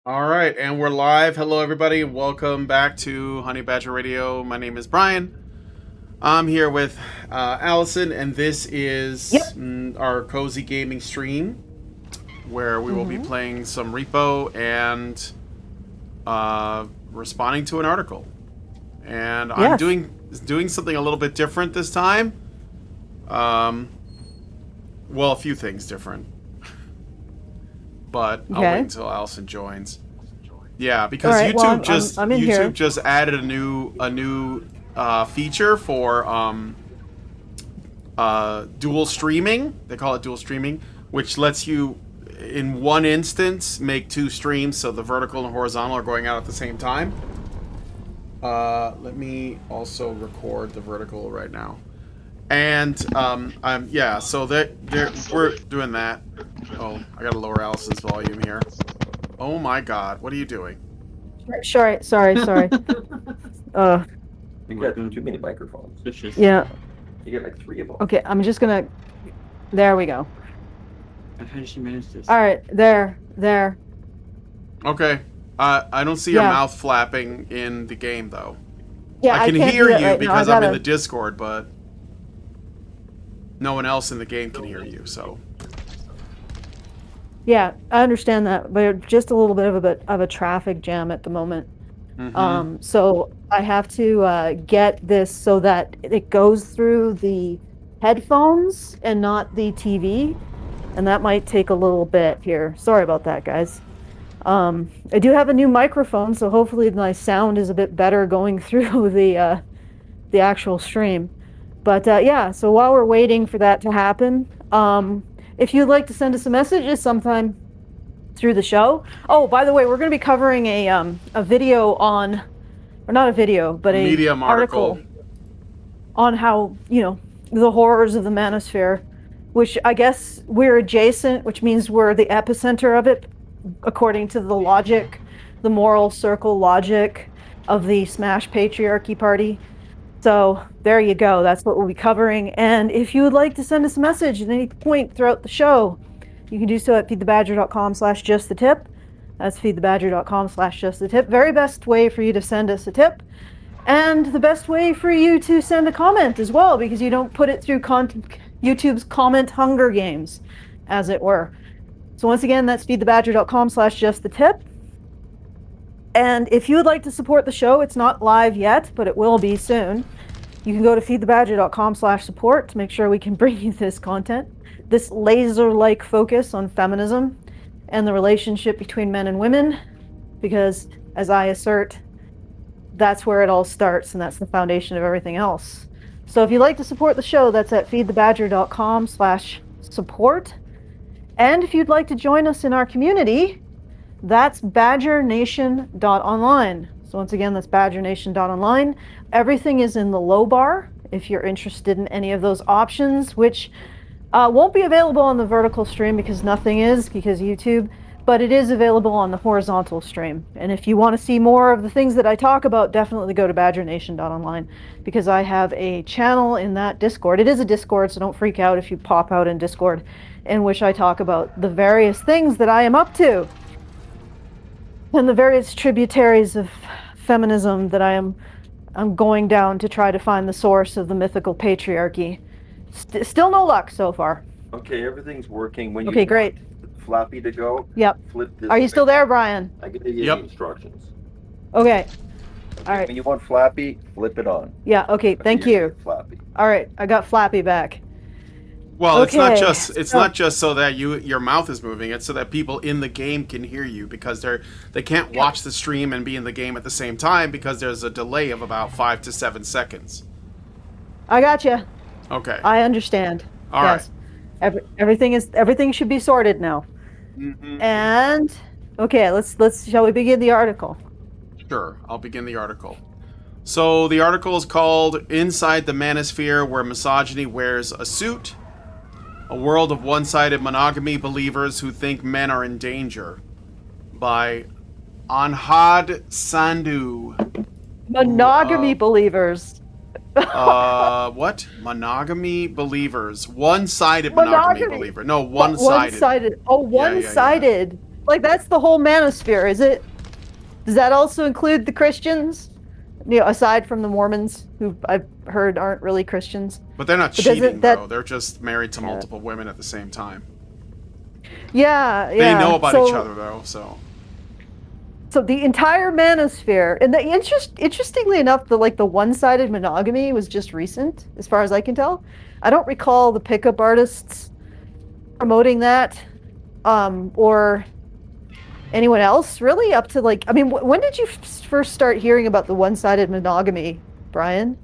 All right, and we're live. Hello, everybody. Welcome back to Honey Badger Radio. My name is Brian. I'm here with Allison, and this is Yep. our cozy gaming stream where we will be playing some REPO and responding to an article. And I'm Yes. doing something a little bit different this time. Well, a few things different, but I'll wait Okay. until Allison joins. Yeah, because All right. Well, I'm in YouTube here. just added a new feature for dual streaming. They call it dual streaming, which lets you in one instance make two streams, so the vertical and horizontal are going out at the same time. Let me also record the vertical right now, and yeah, so we're doing that. Oh, I gotta lower Allison's volume here. Oh my God, what are you doing? Sorry. You got too many microphones. Yeah. You get like 3 of them. Okay. I'm just gonna. There we go. How she managed this? All right. There. Okay. I don't see your mouth flapping in the game though. Yeah. I can can't hear do that you right now. because I'm in the Discord, but no one else in the game can hear you. So Yeah, I understand that, but just a little bit of a traffic jam at the moment. So I have to get this so that it goes through the headphones and not the TV, and that might take a little bit here. Sorry about that, guys. I do have a new microphone, so hopefully my sound is a bit better going through the actual stream. But yeah, so while we're waiting for that to happen, if you'd like to send us a message sometime through the show. Oh, by the way, we're going to be covering a video on, or not a video, but a Medium article on how, the horrors of the Manosphere, which I guess we're adjacent, which means we're the epicenter of it, according to the logic, the moral circle logic of the Smash Patriarchy Party. So there you go. That's what we'll be covering. And if you would like to send us a message at any point throughout the show, you can do so at feedthebadger.com/justthetip. That's feedthebadger.com/justthetip. Very best way for you to send us a tip. And the best way for you to send a comment as well, because you don't put it through YouTube's comment Hunger Games, as it were. So once again, that's feedthebadger.com/justthetip. And if you would like to support the show, it's not live yet, but it will be soon. You can go to feedthebadger.com/support to make sure we can bring you this content, this laser-like focus on feminism and the relationship between men and women, because as I assert, that's where it all starts and that's the foundation of everything else. So if you'd like to support the show, that's at feedthebadger.com/support. And if you'd like to join us in our community, that's badgernation.online. So once again, that's badgernation.online. Everything is in the low bar if you're interested in any of those options, which won't be available on the vertical stream because nothing is, because YouTube, but it is available on the horizontal stream. And if you want to see more of the things that I talk about, definitely go to badgernation.online, because I have a channel in that Discord. It is a Discord, so don't freak out if you pop out in Discord, in which I talk about the various things that I am up to and the various tributaries of feminism that I'm going down to try to find the source of the mythical patriarchy. Still no luck so far. Okay, everything's working. When you Okay, great. Flappy to go. Yep. Flip this. Are you still there, Brian? I can give you Yep. the instructions. Okay. All right. When you want Flappy, flip it on. Yeah, okay, thank you. Flappy. All right, I got Flappy back. Well, it's not Okay, just so that your mouth is moving. It's so that people in the game can hear you, because they can't watch the stream and be in the game at the same time because there's a delay of about 5 to 7 seconds. I got you. Okay. I understand. All yes. Everything should be sorted now. Mm-hmm. And okay, shall we begin the article? Sure, I'll begin the article. So the article is called "Inside the Manosphere, Where Misogyny Wears a Suit: A World of One-Sided Monogamy Believers Who Think Men Are in Danger," by Anhad Sandhu. Monogamy believers. What? Monogamy believers. One-sided monogamy believer. No, one-sided. One-sided. Oh, one-sided. Like, that's the whole manosphere, is it? Does that also include the Christians? You know, aside from the Mormons, who I've heard aren't really Christians. But they're not But doesn't cheating, that- though. They're just married to multiple women at the same time. Yeah, They yeah. know about each other, though, so... So the entire manosphere, and interestingly enough, the one-sided monogamy was just recent, as far as I can tell. I don't recall the pickup artists promoting that, or anyone else really up to like. I mean, when did you first start hearing about the one-sided monogamy, Brian?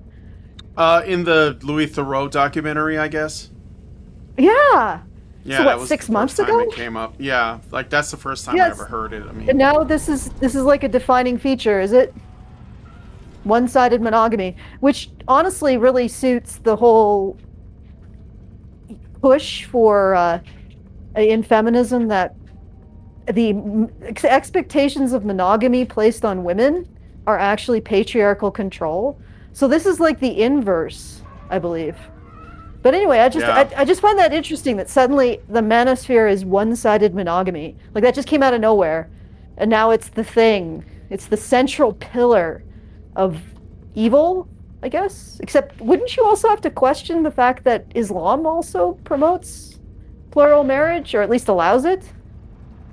In the Louis Theroux documentary, I guess. Yeah. Yeah, So that what, was 6 the months first time ago? it came up. Yeah, like that's the first time I Yes. ever heard it. I mean, And now this is like a defining feature, is it? One-sided monogamy, which honestly really suits the whole push for in feminism that the expectations of monogamy placed on women are actually patriarchal control. So this is like the inverse, I believe. But anyway, I just find that interesting that suddenly the manosphere is one-sided monogamy. Like that just came out of nowhere. And now it's the thing. It's the central pillar of evil, I guess. Except wouldn't you also have to question the fact that Islam also promotes plural marriage, or at least allows it?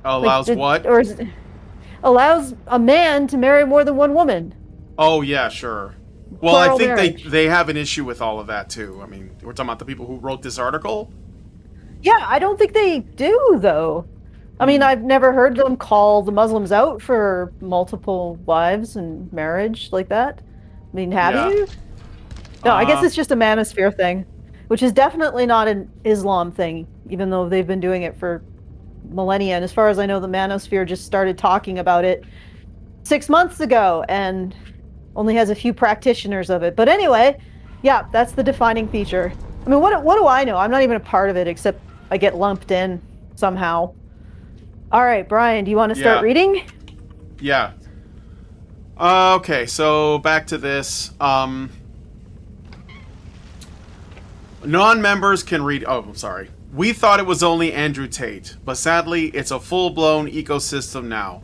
allows what? Or allows a man to marry more than one woman. Oh yeah, sure. Well, I Plural think marriage. they have an issue with all of that too. I mean, we're talking about the people who wrote this article. Yeah, I don't think they do, though. I mean, I've never heard them call the Muslims out for multiple wives and marriage like that. I mean, have Yeah. you? No, I guess it's just a manosphere thing, which is definitely not an Islam thing, even though they've been doing it for millennia. And as far as I know, the manosphere just started talking about it 6 months ago and only has a few practitioners of it. But anyway, yeah, that's the defining feature. I mean, what do I know? I'm not even a part of it, except I get lumped in somehow. All right, Brian, do you want to start Yeah. reading? Yeah. Okay, so back to this. Non-members can read... Oh, I'm sorry. We thought it was only Andrew Tate, but sadly, it's a full-blown ecosystem now.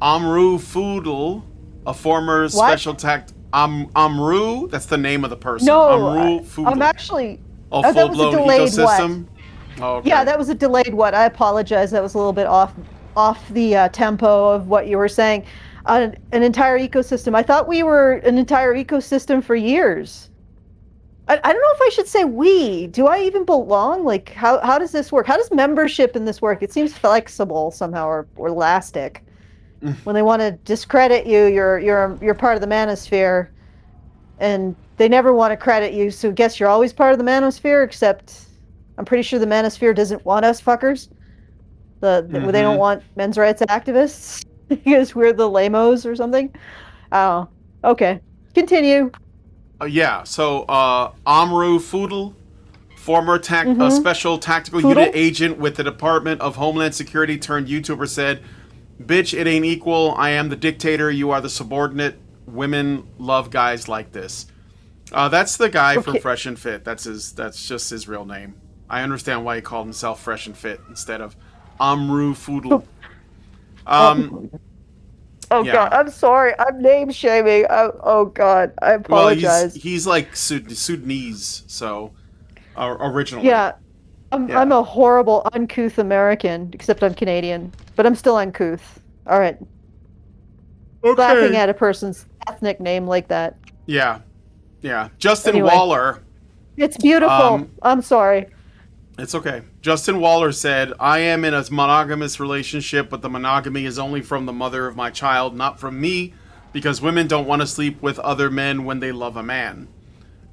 Amru Foodle, a former special tact... Amru, that's the name of the person. No, Amru Foodle. I'm actually... A that was a full-blown delayed ecosystem? Oh, okay. Yeah, that was a delayed what. I apologize. That was a little bit off the tempo of what you were saying. An entire ecosystem. I thought we were an entire ecosystem for years. I don't know if I should say we. Do I even belong? Like, how does this work? How does membership in this work? It seems flexible somehow, or elastic. When they want to discredit you, you're part of the manosphere, and they never want to credit you. So I guess you're always part of the manosphere, except I'm pretty sure the manosphere doesn't want us fuckers. They don't want men's rights activists because we're the lamos or something. Oh, okay. Continue. Yeah, so Amru Foodle, former special tactical Foodle? unit agent with the Department of Homeland Security turned YouTuber, said, "Bitch, it ain't equal. I am the dictator. You are the subordinate. Women love guys like this." That's the guy from Fresh and Fit. That's just his real name. I understand why he called himself Fresh and Fit instead of Amru Foodle. Oh yeah. God, I'm sorry. I'm name shaming. Oh God, I apologize. Well, he's like Sudanese, so originally. Yeah. I'm a horrible, uncouth American, except I'm Canadian, but I'm still uncouth. All right. Okay. Laughing at a person's ethnic name like that. Yeah. Justin Anyway. Waller. It's beautiful. I'm sorry. It's okay. Justin Waller said, "I am in a monogamous relationship, but the monogamy is only from the mother of my child, not from me, because women don't want to sleep with other men when they love a man."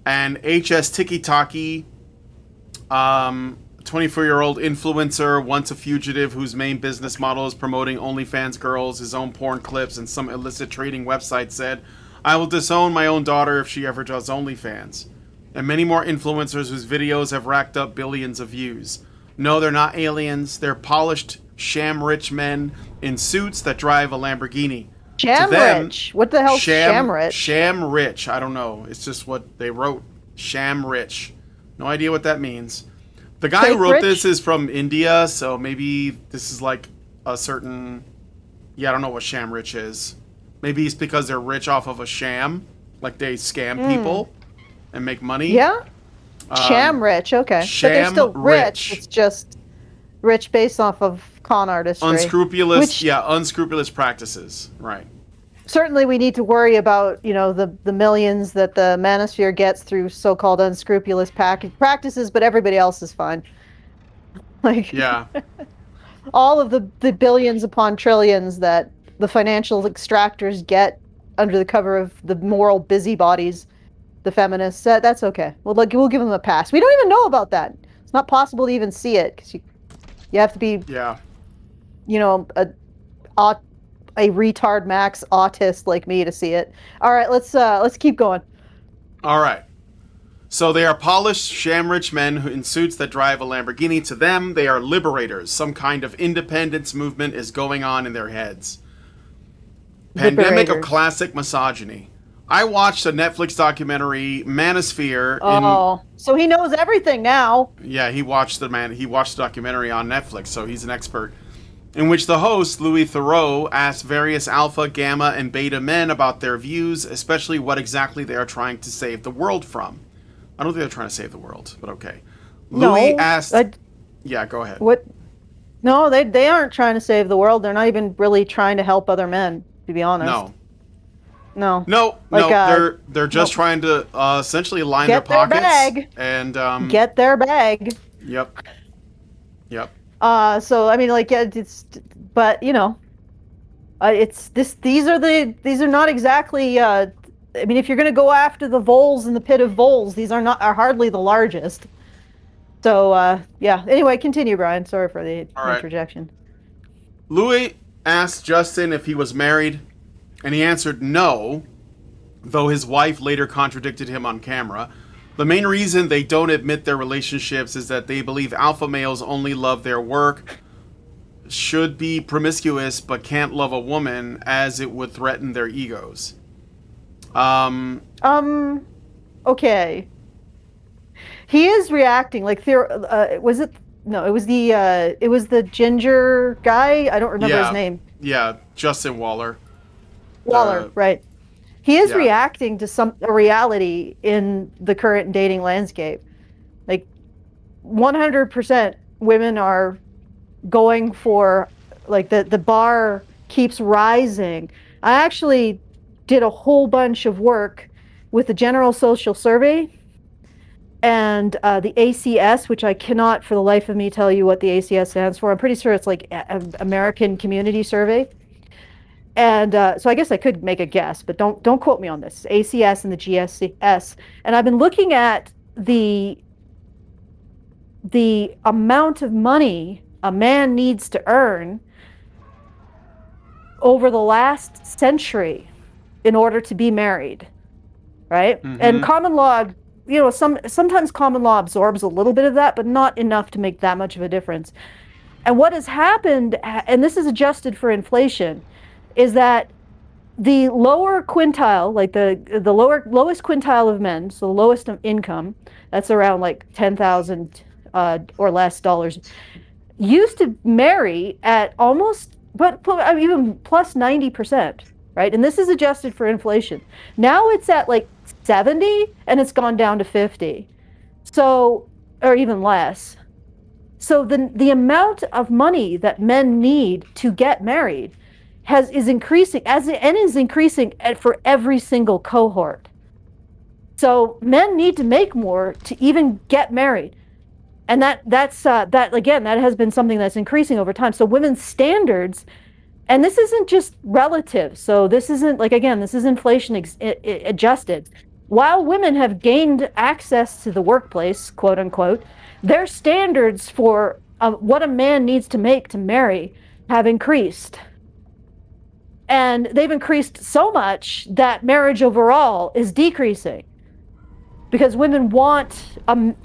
And HS Tiki Taki, 24-year-old influencer, once a fugitive whose main business model is promoting OnlyFans girls, his own porn clips, and some illicit trading website, said, "I will disown my own daughter if she ever does OnlyFans." And many more influencers whose videos have racked up billions of views. No, they're not aliens. They're polished, sham-rich men in suits that drive a Lamborghini. Sham-rich? What the hell's sham-rich? Sham-rich. I don't know. It's just what they wrote. Sham-rich. No idea what that means. The guy who wrote this is from India, so maybe this is like a certain. Yeah, I don't know what sham-rich is. Maybe it's because they're rich off of a sham, like they scam people and make money. Yeah. Sham-rich, okay. But they're still rich. It's just rich based off of con artistry. Unscrupulous, unscrupulous practices, right. Certainly we need to worry about, the millions that the Manosphere gets through so-called unscrupulous practices, but everybody else is fine. Like, yeah. all of the billions upon trillions that the financial extractors get under the cover of the moral busybodies, the feminists, that's okay. We'll give them a pass. We don't even know about that. It's not possible to even see it because you have to be, a retard max autist like me to see it. All right, let's keep going. All right. So they are polished, sham-rich men in suits that drive a Lamborghini. To them, they are liberators. Some kind of independence movement is going on in their heads. Pandemic of classic misogyny. I watched a Netflix documentary, Manosphere. So he knows everything now. Yeah, he watched the documentary on Netflix, so he's an expert. In which the host, Louis Theroux, asked various alpha, gamma, and beta men about their views, especially what exactly they are trying to save the world from. I don't think they're trying to save the world, but okay. Louis asked... yeah, go ahead. What? No, they aren't trying to save the world. They're not even really trying to help other men, to be honest. No. They're just trying to essentially line their pockets. Get their bag. And... get their bag. Yep. So I mean, it's, but it's this. These are not exactly. I mean, if you're going to go after the voles in the pit of voles, these are hardly the largest. So yeah. Anyway, continue, Brian. Sorry for the interjection. Louis asked Justin if he was married, and he answered no, though his wife later contradicted him on camera. The main reason they don't admit their relationships is that they believe alpha males only love their work, should be promiscuous, but can't love a woman as it would threaten their egos. Okay. He is reacting like was it? No, it was the ginger guy. I don't remember his name. Yeah, Justin Waller. Right. He is reacting to a reality in the current dating landscape. Like 100% women are going for, like, the bar keeps rising. I actually did a whole bunch of work with the General Social Survey and the ACS, which I cannot for the life of me tell you what the ACS stands for. I'm pretty sure it's like American Community Survey. And so I guess I could make a guess, but don't quote me on this. ACS and the GSS. And I've been looking at the amount of money a man needs to earn over the last century in order to be married, right? Mm-hmm. And common law, sometimes common law absorbs a little bit of that, but not enough to make that much of a difference. And what has happened, and this is adjusted for inflation, is that the lower quintile, like the lowest quintile of men, so the lowest of income, that's around like $10,000 or less dollars, used to marry at almost, but even plus 90%, right? And this is adjusted for inflation. Now it's at like 70, and it's gone down to 50, so, or even less. So the amount of money that men need to get married is increasing for every single cohort. So men need to make more to even get married, and that has been something that's increasing over time. So women's standards, and this isn't just relative. So this isn't this is inflation adjusted. While women have gained access to the workplace, quote unquote, their standards for what a man needs to make to marry have increased. And they've increased so much that marriage overall is decreasing. Because women want,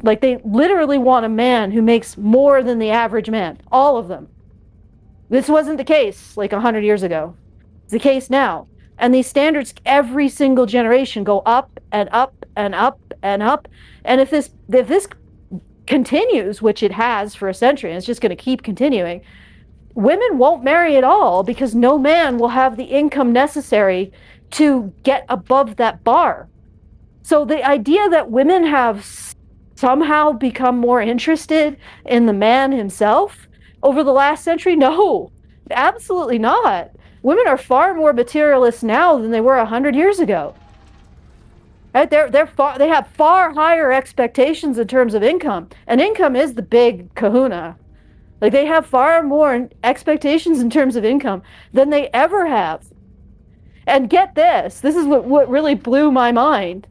they literally want a man who makes more than the average man. All of them. This wasn't the case like 100 years ago. It's the case now. And these standards, every single generation, go up and up and up and up. And if this continues, which it has for a century, and it's just going to keep continuing, women won't marry at all because no man will have the income necessary to get above that bar. So the idea that women have somehow become more interested in the man himself over the last century, no, absolutely not. Women are far more materialist now than they were 100 years ago. Right? They have far higher expectations in terms of income, and income is the big kahuna. Like, they have far more expectations in terms of income than they ever have. And get this, this is what really blew my mind.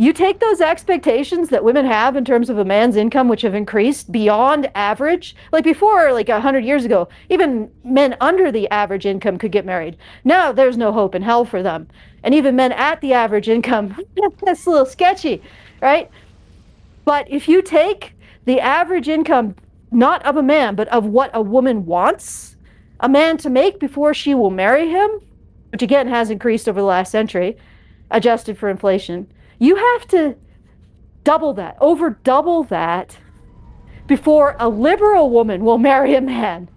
You take those expectations that women have in terms of a man's income, which have increased beyond average. Like before, like 100 years ago, even men under the average income could get married. Now there's no hope in hell for them. And even men at the average income, that's a little sketchy, right? But if you take the average income, not of a man, but of what a woman wants a man to make before she will marry him, which again has increased over the last century, adjusted for inflation, you have to double that, over double that, before a liberal woman will marry a man.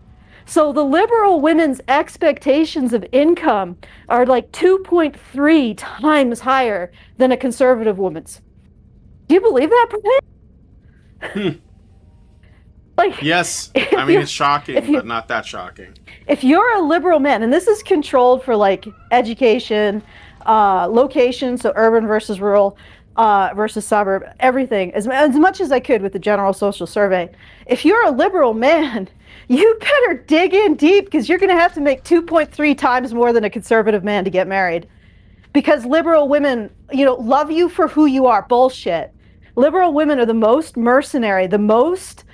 So the liberal women's expectations of income are like 2.3 times higher than a conservative woman's. Do you believe that, Prabhat? Like, yes. I mean, it's shocking, but not that shocking. If you're a liberal man, and this is controlled for like education, location, so urban versus rural, versus suburb, everything, as much as I could with the general social survey. If you're a liberal man, you better dig in deep, because you're going to have to make 2.3 times more than a conservative man to get married. Because liberal women, love you for who you are. Bullshit. Liberal women are the most mercenary, the most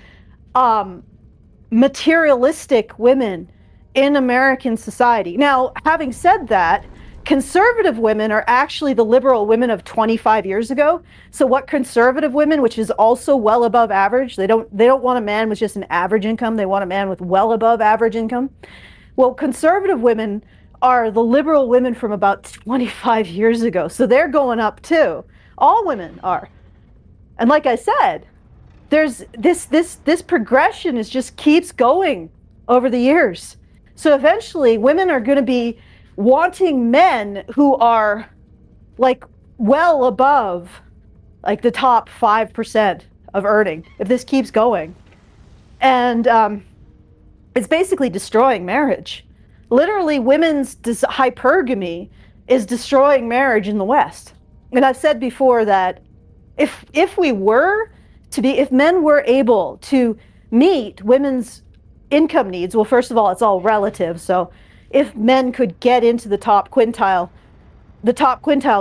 materialistic women in American society. Now, having said that, conservative women are actually the liberal women of 25 years ago. So what conservative women, which is also well above average, they don't want a man with just an average income, they want a man with well above average income. Well, conservative women are the liberal women from about 25 years ago. So they're going up too. All women are. And like I said, there's this progression is just keeps going over the years. So eventually women are going to be wanting men who are like well above like the top 5% of earning, if this keeps going. And it's basically destroying marriage. Literally, women's hypergamy is destroying marriage in the West. And I've said before that if men were able to meet women's income needs, well, first of all, it's all relative. So if men could get into the top quintile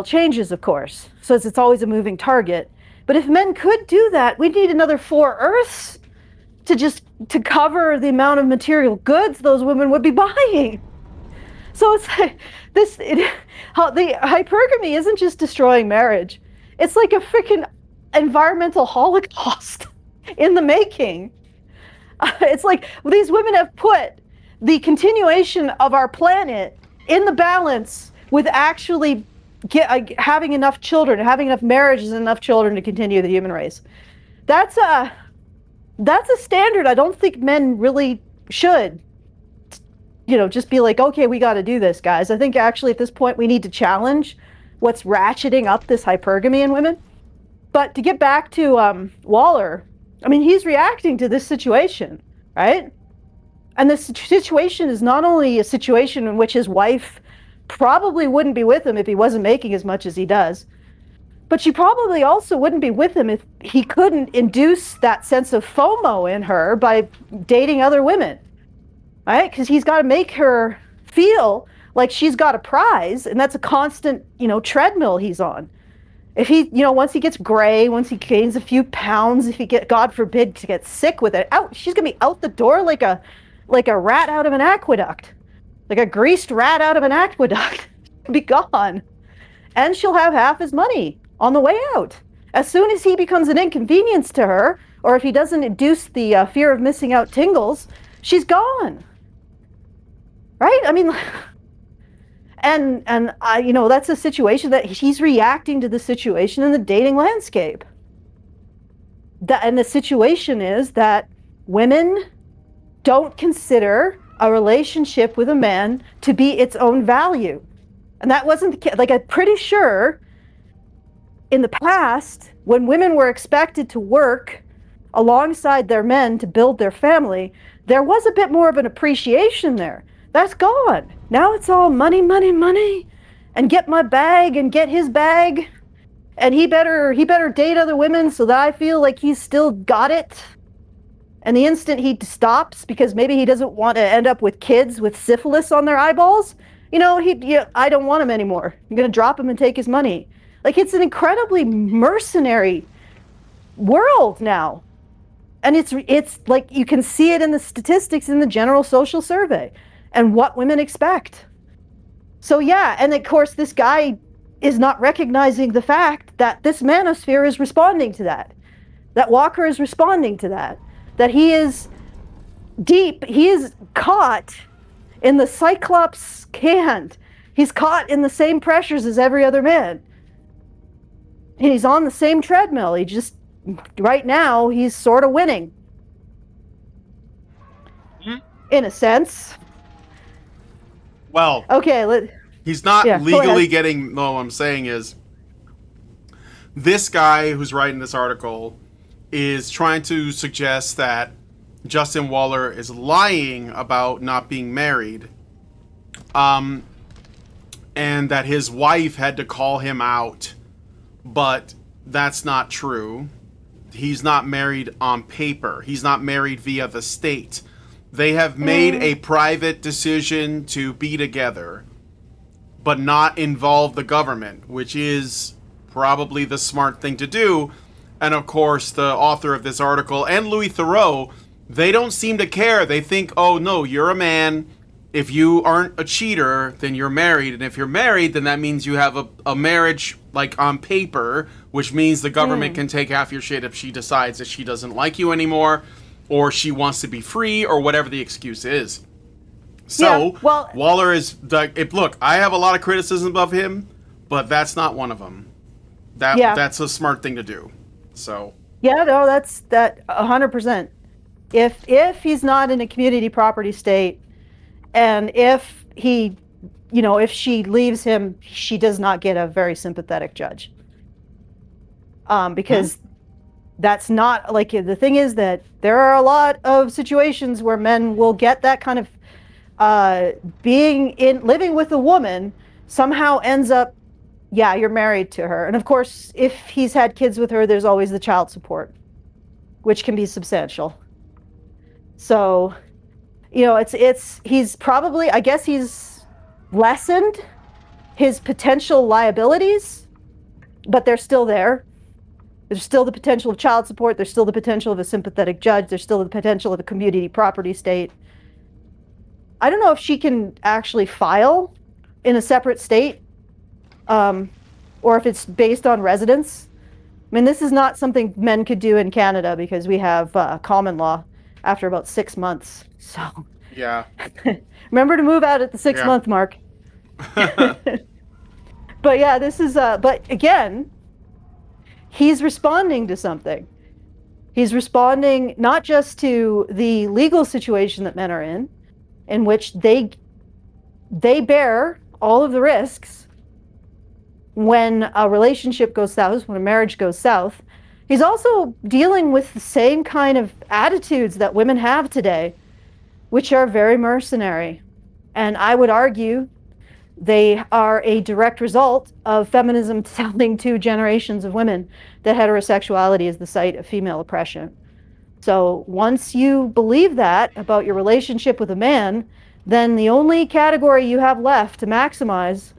changes, of course. So it's always a moving target. But if men could do that, we'd need another 4 Earths to cover the amount of material goods those women would be buying. So it's like the hypergamy isn't just destroying marriage. It's like a freaking environmental holocaust in the making. It's like these women have put the continuation of our planet in the balance with actually having enough children, having enough marriages and enough children to continue the human race. That's a standard I don't think men really should, just be like, okay, we got to do this, guys. I think actually at this point we need to challenge what's ratcheting up this hypergamy in women. But to get back to Waller, I mean, he's reacting to this situation, right? And this situation is not only a situation in which his wife probably wouldn't be with him if he wasn't making as much as he does, but she probably also wouldn't be with him if he couldn't induce that sense of FOMO in her by dating other women, right? Because he's got to make her feel like she's got a prize, and that's a constant, treadmill he's on. If he, once he gets gray, once he gains a few pounds, if he God forbid, to get sick with it, she's gonna be out the door like a rat out of an aqueduct, like a greased rat out of an aqueduct, be gone, and she'll have half his money on the way out. As soon as he becomes an inconvenience to her, or if he doesn't induce the fear of missing out tingles, she's gone. Right? I mean. And that's a situation that he's reacting to the situation in the dating landscape. And the situation is that women don't consider a relationship with a man to be its own value. And that wasn't the case. Like, I'm pretty sure in the past, when women were expected to work alongside their men to build their family, there was a bit more of an appreciation there. That's gone. Now it's all money, money, money, and get my bag and get his bag, and he better date other women so that I feel like he's still got it. And the instant he stops, because maybe he doesn't want to end up with kids with syphilis on their eyeballs, I don't want him anymore. I'm going to drop him and take his money. Like, it's an incredibly mercenary world now. And it's like, you can see it in the statistics in the general social survey and what women expect. So yeah, and of course this guy is not recognizing the fact that this manosphere is responding to that. That Walker is responding to that. That he is caught in the Cyclops hand. He's caught in the same pressures as every other man. And he's on the same treadmill. He just, right now, he's sort of winning. In a sense. Well, okay, he's not legally getting, no, what I'm saying is, this guy who's writing this article is trying to suggest that Justin Waller is lying about not being married, and that his wife had to call him out, but that's not true. He's not married on paper. He's not married via the state. They have made a private decision to be together, but not involve the government, which is probably the smart thing to do. And of course, the author of this article and Louis Theroux, they don't seem to care. They think, oh no, you're a man. If you aren't a cheater, then you're married. And if you're married, then that means you have a marriage, like, on paper, which means the government can take half your shit if she decides that she doesn't like you anymore, or she wants to be free, or whatever the excuse is. So, Waller is like, look, I have a lot of criticism of him, but that's not one of them. That's a smart thing to do. So. Yeah, no, that's 100%. If he's not in a community property state, and if he, if she leaves him, she does not get a very sympathetic judge. Because that's not, like, the thing is that there are a lot of situations where men will get that kind of living with a woman somehow ends up, you're married to her. And of course, if he's had kids with her, there's always the child support, which can be substantial. So, he's probably, I guess he's lessened his potential liabilities, but they're still there. There's still the potential of child support. There's still the potential of a sympathetic judge. There's still the potential of a community property state. I don't know if she can actually file in a separate state, or if it's based on residence. I mean, this is not something men could do in Canada because we have common law after about 6 months. So yeah, remember to move out at the 6-month mark. But yeah, this is. But again, he's responding to something. He's responding not just to the legal situation that men are in which they bear all of the risks when a relationship goes south, when a marriage goes south. He's also dealing with the same kind of attitudes that women have today, which are very mercenary. And I would argue they are a direct result of feminism telling 2 generations of women that heterosexuality is the site of female oppression. So once you believe that about your relationship with a man, then the only category you have left to maximize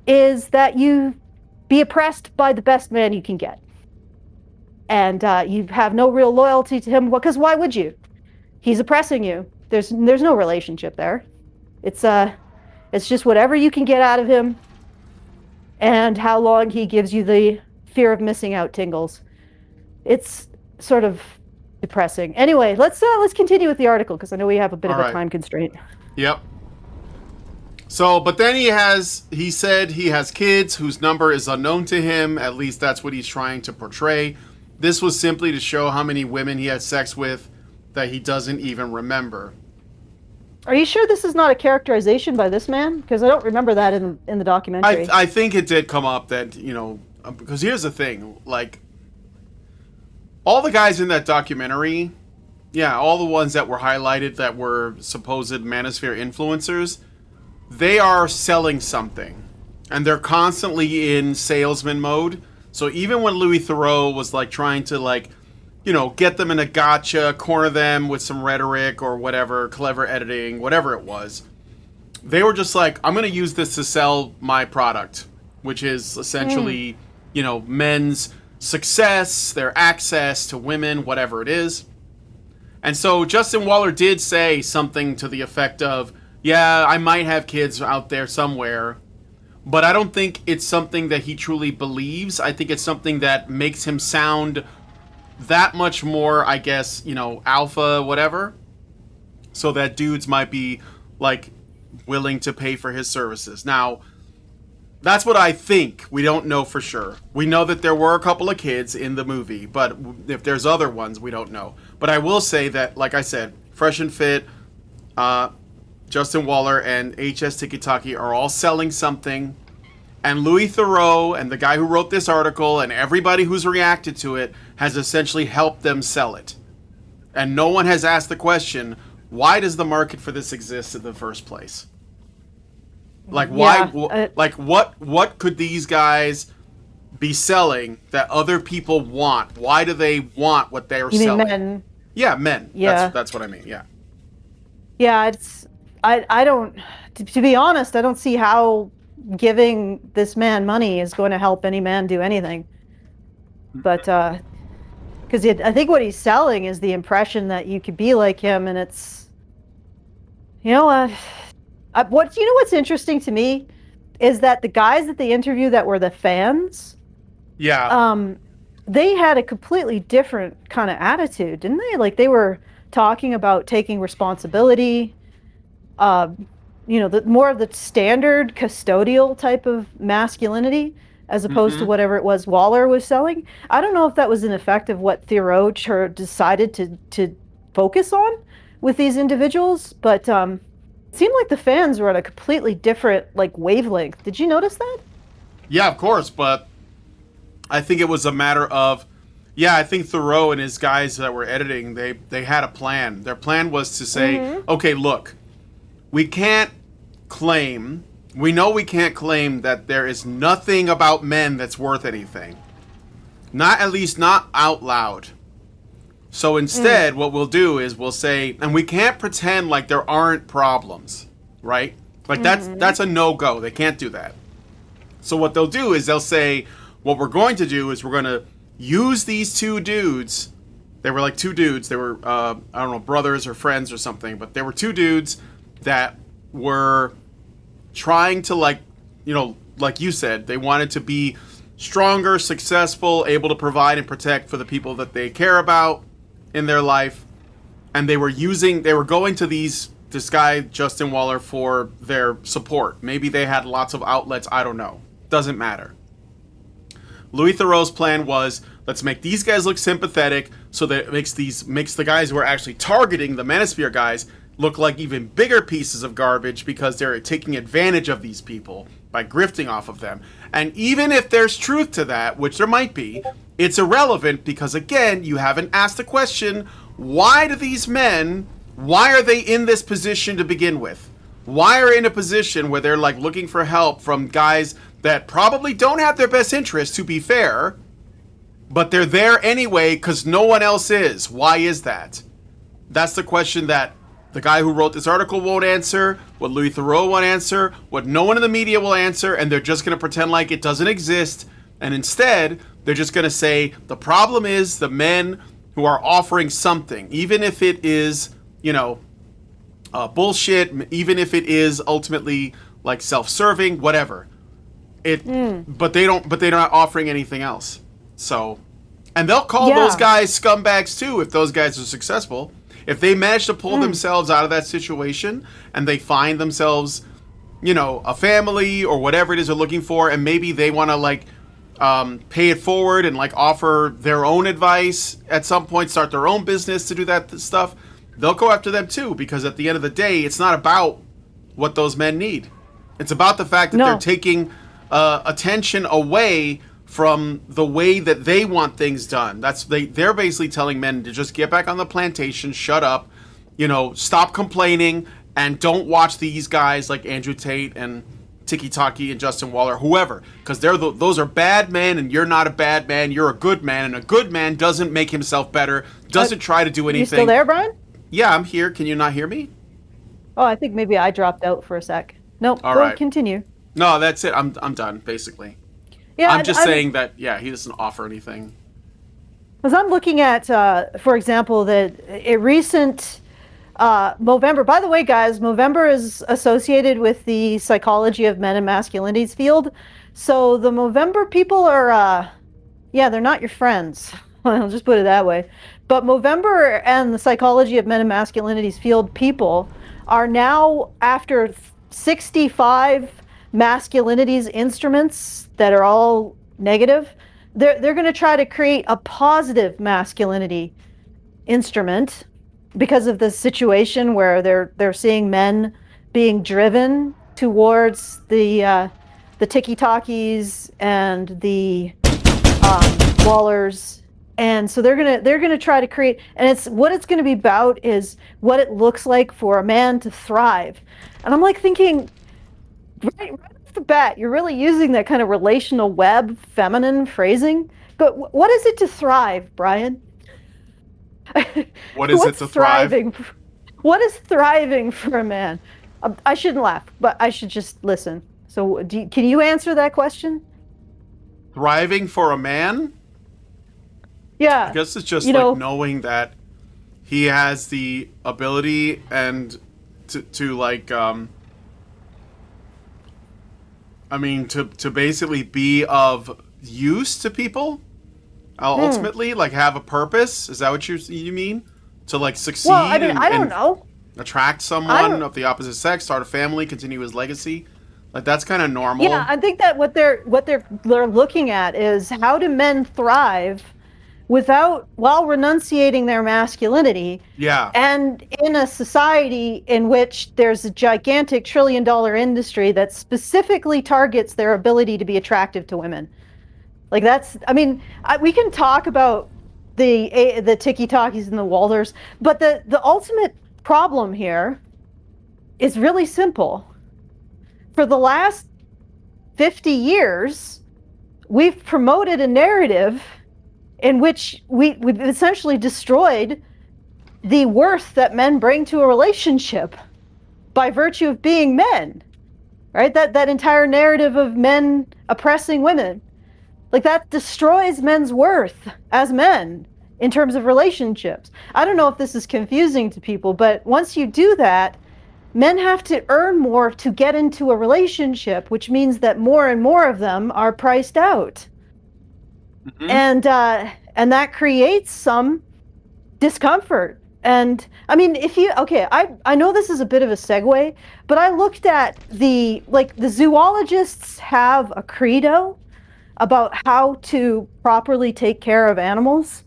is that you be oppressed by the best man you can get. And you have no real loyalty to him, because why would you? He's oppressing you. There's no relationship there. It's just whatever you can get out of him and how long he gives you the fear of missing out tingles. It's sort of depressing. Anyway, let's continue with the article, because I know we have a bit of a time constraint. Yep. So, but then he said he has kids whose number is unknown to him. At least that's what he's trying to portray. This was simply to show how many women he had sex with that he doesn't even remember. Are you sure this is not a characterization by this man? Because I don't remember that in the documentary. I think it did come up that, you know, because here's the thing, like, all the guys in that documentary, yeah, all the ones that were highlighted that were supposed Manosphere influencers, they are selling something. And they're constantly in salesman mode. So even when Louis Theroux was, like, trying to, like, you know, get them in a gotcha, corner them with some rhetoric or whatever, clever editing, whatever it was, they were just like, I'm going to use this to sell my product, which is essentially, you know, men's success, their access to women, whatever it is. And so Justin Waller did say something to the effect of, yeah, I might have kids out there somewhere, but I don't think it's something that he truly believes. I think it's something that makes him sound that much more, I guess, you know, alpha, whatever, so that dudes might be, like, willing to pay for his services. Now, that's what I think. We don't know for sure. We know that there were a couple of kids in the movie, but if there's other ones, we don't know. But I will say that, like I said, Fresh and Fit, Justin Waller, and HS Tiki-Taki are all selling something. And Louis Theroux and the guy who wrote this article and everybody who's reacted to it has essentially helped them sell it. And no one has asked the question, why does the market for this exist in the first place? Like, why? Like, what could these guys be selling that other people want? Why do they want what they're selling? You mean men? Yeah, men. Yeah. That's what I mean, yeah. Yeah, I don't, to be honest, I don't see how giving this man money is going to help any man do anything. But, because I think what he's selling is the impression that you could be like him, and it's, you know, what's interesting to me is that the guys that they interviewed that were the fans, yeah, they had a completely different kind of attitude, didn't they? Like, they were talking about taking responsibility, you know, the more of the standard custodial type of masculinity, as opposed to whatever it was Waller was selling. I don't know if that was an effect of what Theroux decided to focus on with these individuals, but it seemed like the fans were at a completely different, like, wavelength. Did you notice that? Yeah, of course, but I think it was a matter of, yeah, I think Theroux and his guys that were editing, they had a plan. Their plan was to say, okay, look, we can't claim that there is nothing about men that's worth anything. At least not out loud. So instead, what we'll do is we'll say, and we can't pretend like there aren't problems, right? Like, that's a no-go. They can't do that. So what they'll do is they'll say, what we're going to do is we're going to use these two dudes. They were like two dudes. They were, I don't know, brothers or friends or something, but they were two dudes that were trying to, like, you know, like you said, they wanted to be stronger, successful, able to provide and protect for the people that they care about in their life. And they were going to this guy, Justin Waller, for their support. Maybe they had lots of outlets, I don't know. Doesn't matter. Louis Theroux's plan was, let's make these guys look sympathetic so that it makes the guys who are actually targeting the Manosphere guys look like even bigger pieces of garbage because they're taking advantage of these people by grifting off of them. And even if there's truth to that, which there might be, it's irrelevant because, again, you haven't asked the question, why are they in this position to begin with? Why are they in a position where they're, like, looking for help from guys that probably don't have their best interests, to be fair, but they're there anyway because no one else is? Why is that? That's the question that the guy who wrote this article won't answer, what Louis Theroux won't answer, what no one in the media will answer, and they're just going to pretend like it doesn't exist, and instead, they're just going to say, the problem is the men who are offering something, even if it is, you know, bullshit, even if it is ultimately, like, self-serving, whatever. But they're not offering anything else. So, and they'll call those guys scumbags too if those guys are successful. If they manage to pull themselves out of that situation and they find themselves, you know, a family or whatever it is they're looking for, and maybe they want to, like, pay it forward and like offer their own advice at some point, start their own business to do that stuff, they'll go after them too, because at the end of the day, it's not about what those men need. It's about the fact that they're taking attention away from the way that they want things done. They're basically telling men to just get back on the plantation, shut up, stop complaining, and don't watch these guys like Andrew Tate and Tiki Taki and Justin Waller, whoever, because those are bad men, and you're not a bad man. You're a good man, and a good man doesn't make himself better, doesn't try to do anything. You still there, Brian? Yeah, I'm here. Can you not hear me? Oh, I think maybe I dropped out for a sec. Nope. All go right. Continue. No, that's it. I'm done, basically. Yeah, I'm just saying that, he doesn't offer anything. Because I'm looking at, for example, a recent Movember. By the way, guys, Movember is associated with the psychology of men and masculinities field. So the Movember people are, they're not your friends. I'll just put it that way. But Movember and the psychology of men and masculinities field people are now, after 65 masculinities instruments that are all negative, they're going to try to create a positive masculinity instrument because of the situation where they're seeing men being driven towards the tiki-takis and the Wallers, and so they're gonna try to create, and it's going to be about is what it looks like for a man to thrive. And I'm like thinking, right off the bat, you're really using that kind of relational web feminine phrasing. But what is it to thrive, Brian? What is it to thrive? What is thriving for a man? I shouldn't laugh, but I should just listen. So can you answer that question? Thriving for a man? Yeah. I guess it's just like knowing that he has the ability and to like to basically be of use to people. Ultimately, like have a purpose. Is that what you mean? To like succeed? Well, I mean, I don't know. Attract someone of the opposite sex, start a family, continue his legacy. Like that's kind of normal. Yeah, I think that what they're looking at is how do men thrive while renunciating their masculinity. Yeah. And in a society in which there's a gigantic $1 trillion industry that specifically targets their ability to be attractive to women. Like we can talk about the tiki-takis and the Walders, but the ultimate problem here is really simple. For the last 50 years, we've promoted a narrative in which we've essentially destroyed the worth that men bring to a relationship by virtue of being men, right? That entire narrative of men oppressing women, like that destroys men's worth as men in terms of relationships. I don't know if this is confusing to people, but once you do that, men have to earn more to get into a relationship, which means that more and more of them are priced out. Mm-hmm. And that creates some discomfort. And I mean, I know this is a bit of a segue, but I looked at the zoologists have a credo about how to properly take care of animals.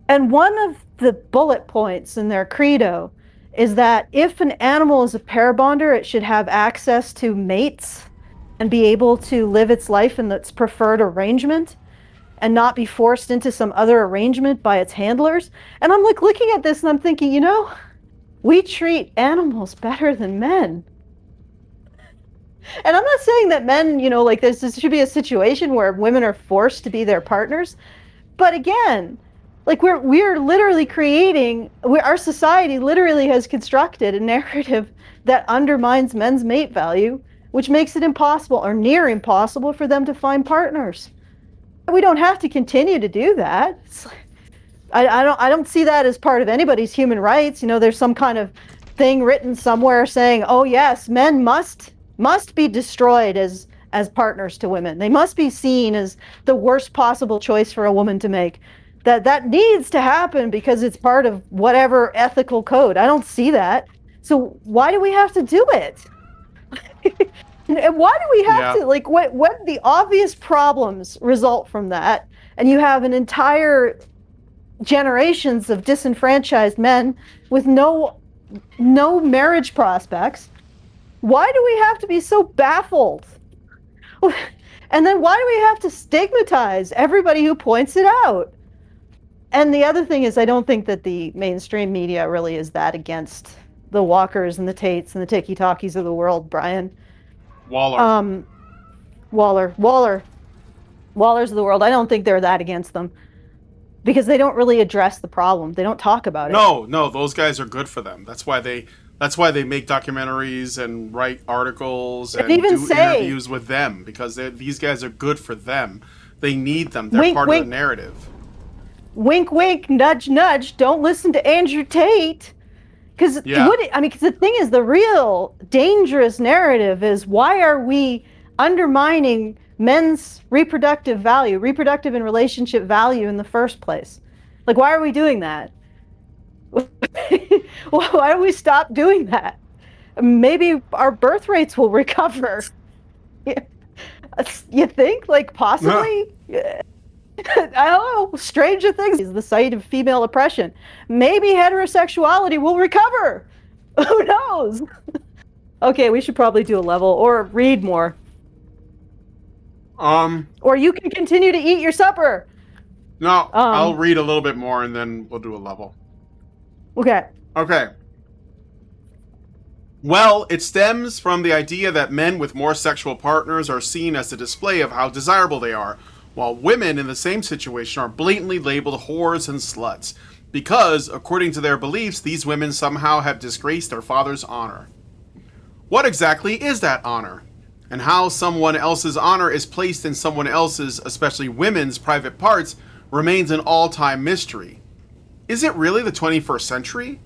And one of the bullet points in their credo is that if an animal is a pair bonder, it should have access to mates and be able to live its life in its preferred arrangement and not be forced into some other arrangement by its handlers. And I'm like looking at this and I'm thinking, we treat animals better than men. And I'm not saying that men, this should be a situation where women are forced to be their partners. But again, we're literally our society literally has constructed a narrative that undermines men's mate value, which makes it impossible or near impossible for them to find partners. We don't have to continue to do that. I don't see that as part of anybody's human rights. There's some kind of thing written somewhere saying, oh yes, men must be destroyed as partners to women. They must be seen as the worst possible choice for a woman to make. That needs to happen because it's part of whatever ethical code. I don't see that. So why do we have to do it? And why do we have Yeah. to, like, what the obvious problems result from that? And you have an entire generations of disenfranchised men with no marriage prospects. Why do we have to be so baffled? And then why do we have to stigmatize everybody who points it out? And the other thing is, I don't think that the mainstream media really is that against the Walkers and the Tates and the Tiki-Talkies of the world, Brian. Waller. Wallers of the world. I don't think they're that against them because they don't really address the problem. They don't talk about it. No, those guys are good for them. That's why they make documentaries and write articles and even do say, interviews with them because these guys are good for them. They need them. They're wink, part wink. of the narrative. Wink, wink, nudge, nudge. Don't listen to Andrew Tate. Because the thing is, the real dangerous narrative is, why are we undermining men's reproductive and relationship value in the first place? Like, why are we doing that? Why don't we stop doing that? Maybe our birth rates will recover. You think? Like, possibly? I don't know. Stranger Things is the site of female oppression. Maybe heterosexuality will recover. Who knows? Okay, we should probably do a level or read more. Or you can continue to eat your supper. No, I'll read a little bit more and then we'll do a level. Okay. Well, it stems from the idea that men with more sexual partners are seen as a display of how desirable they are, while women in the same situation are blatantly labeled whores and sluts, because, according to their beliefs, these women somehow have disgraced their father's honor. What exactly is that honor? And how someone else's honor is placed in someone else's, especially women's, private parts remains an all-time mystery. Is it really the 21st century?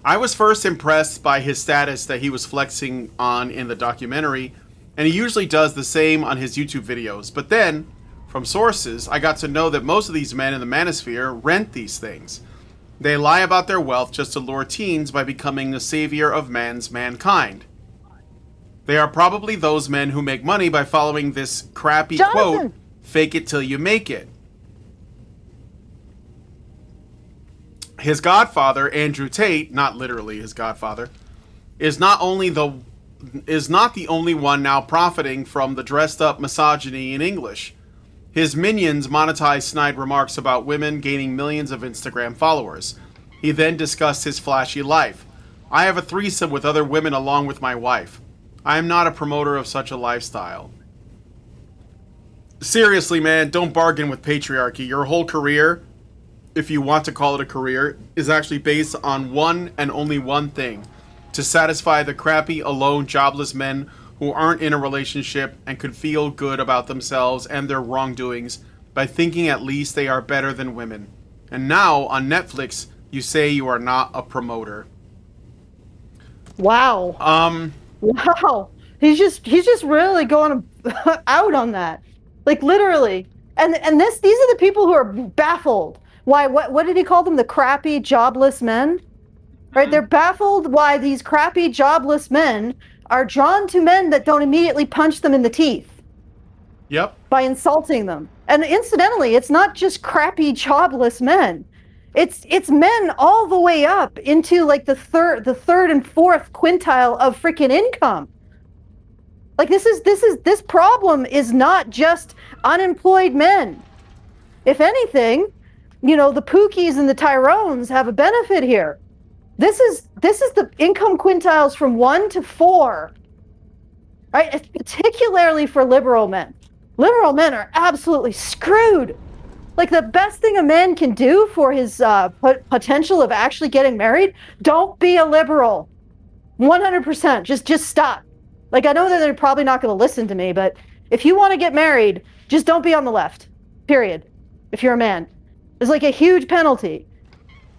I was first impressed by his status that he was flexing on in the documentary, and he usually does the same on his YouTube videos. But then, from sources, I got to know that most of these men in the Manosphere rent these things. They lie about their wealth just to lure teens by becoming the savior of mankind. They are probably those men who make money by following this crappy quote, "Fake it till you make it." His godfather, Andrew Tate, not literally his godfather, is not the only one now profiting from the dressed up misogyny in English. His minions monetize snide remarks about women gaining millions of Instagram followers. He then discussed his flashy life. I have a threesome with other women along with my wife. I am not a promoter of such a lifestyle. Seriously, man, don't bargain with patriarchy. Your whole career, if you want to call it a career, is actually based on one and only one thing: to satisfy the crappy, alone, jobless men who aren't in a relationship and could feel good about themselves and their wrongdoings by thinking at least they are better than women. And now, on Netflix, you say you are not a promoter. Wow. Wow. He's just really going out on that. Like, literally. And these are the people who are baffled. Why, what did he call them? The crappy, jobless men? Right? They're baffled why these crappy, jobless men are drawn to men that don't immediately punch them in the teeth. Yep. By insulting them. And incidentally, it's not just crappy, jobless men. It's men all the way up into like the third and fourth quintile of freaking income. Like, this problem is not just unemployed men. If anything, the Pookies and the Tyrones have a benefit here. This is the income quintiles from 1 to 4, right? It's particularly for liberal men. Liberal men are absolutely screwed. Like, the best thing a man can do for his potential of actually getting married, don't be a liberal. 100%. Just stop. Like, I know that they're probably not going to listen to me, but if you want to get married, just don't be on the left. Period. If you're a man. There's like a huge penalty.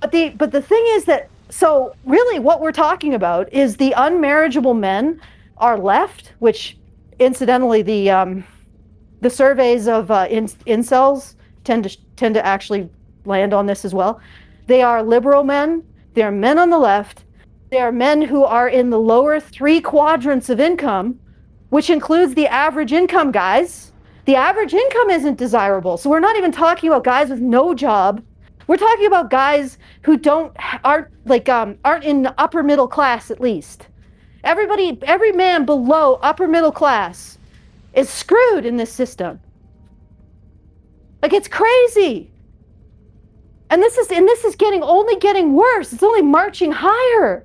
But the thing is that, so really what we're talking about is the unmarriageable men are left, which incidentally the surveys of incels tend to actually land on this as well. They are liberal men. They are men on the left. They are men who are in the lower 3 quadrants of income, which includes the average income guys. The average income isn't desirable. So we're not even talking about guys with no job. We're talking about guys who aren't in the upper middle class at least. Every man below upper middle class is screwed in this system. Like, it's crazy. And this is only getting worse. It's only marching higher.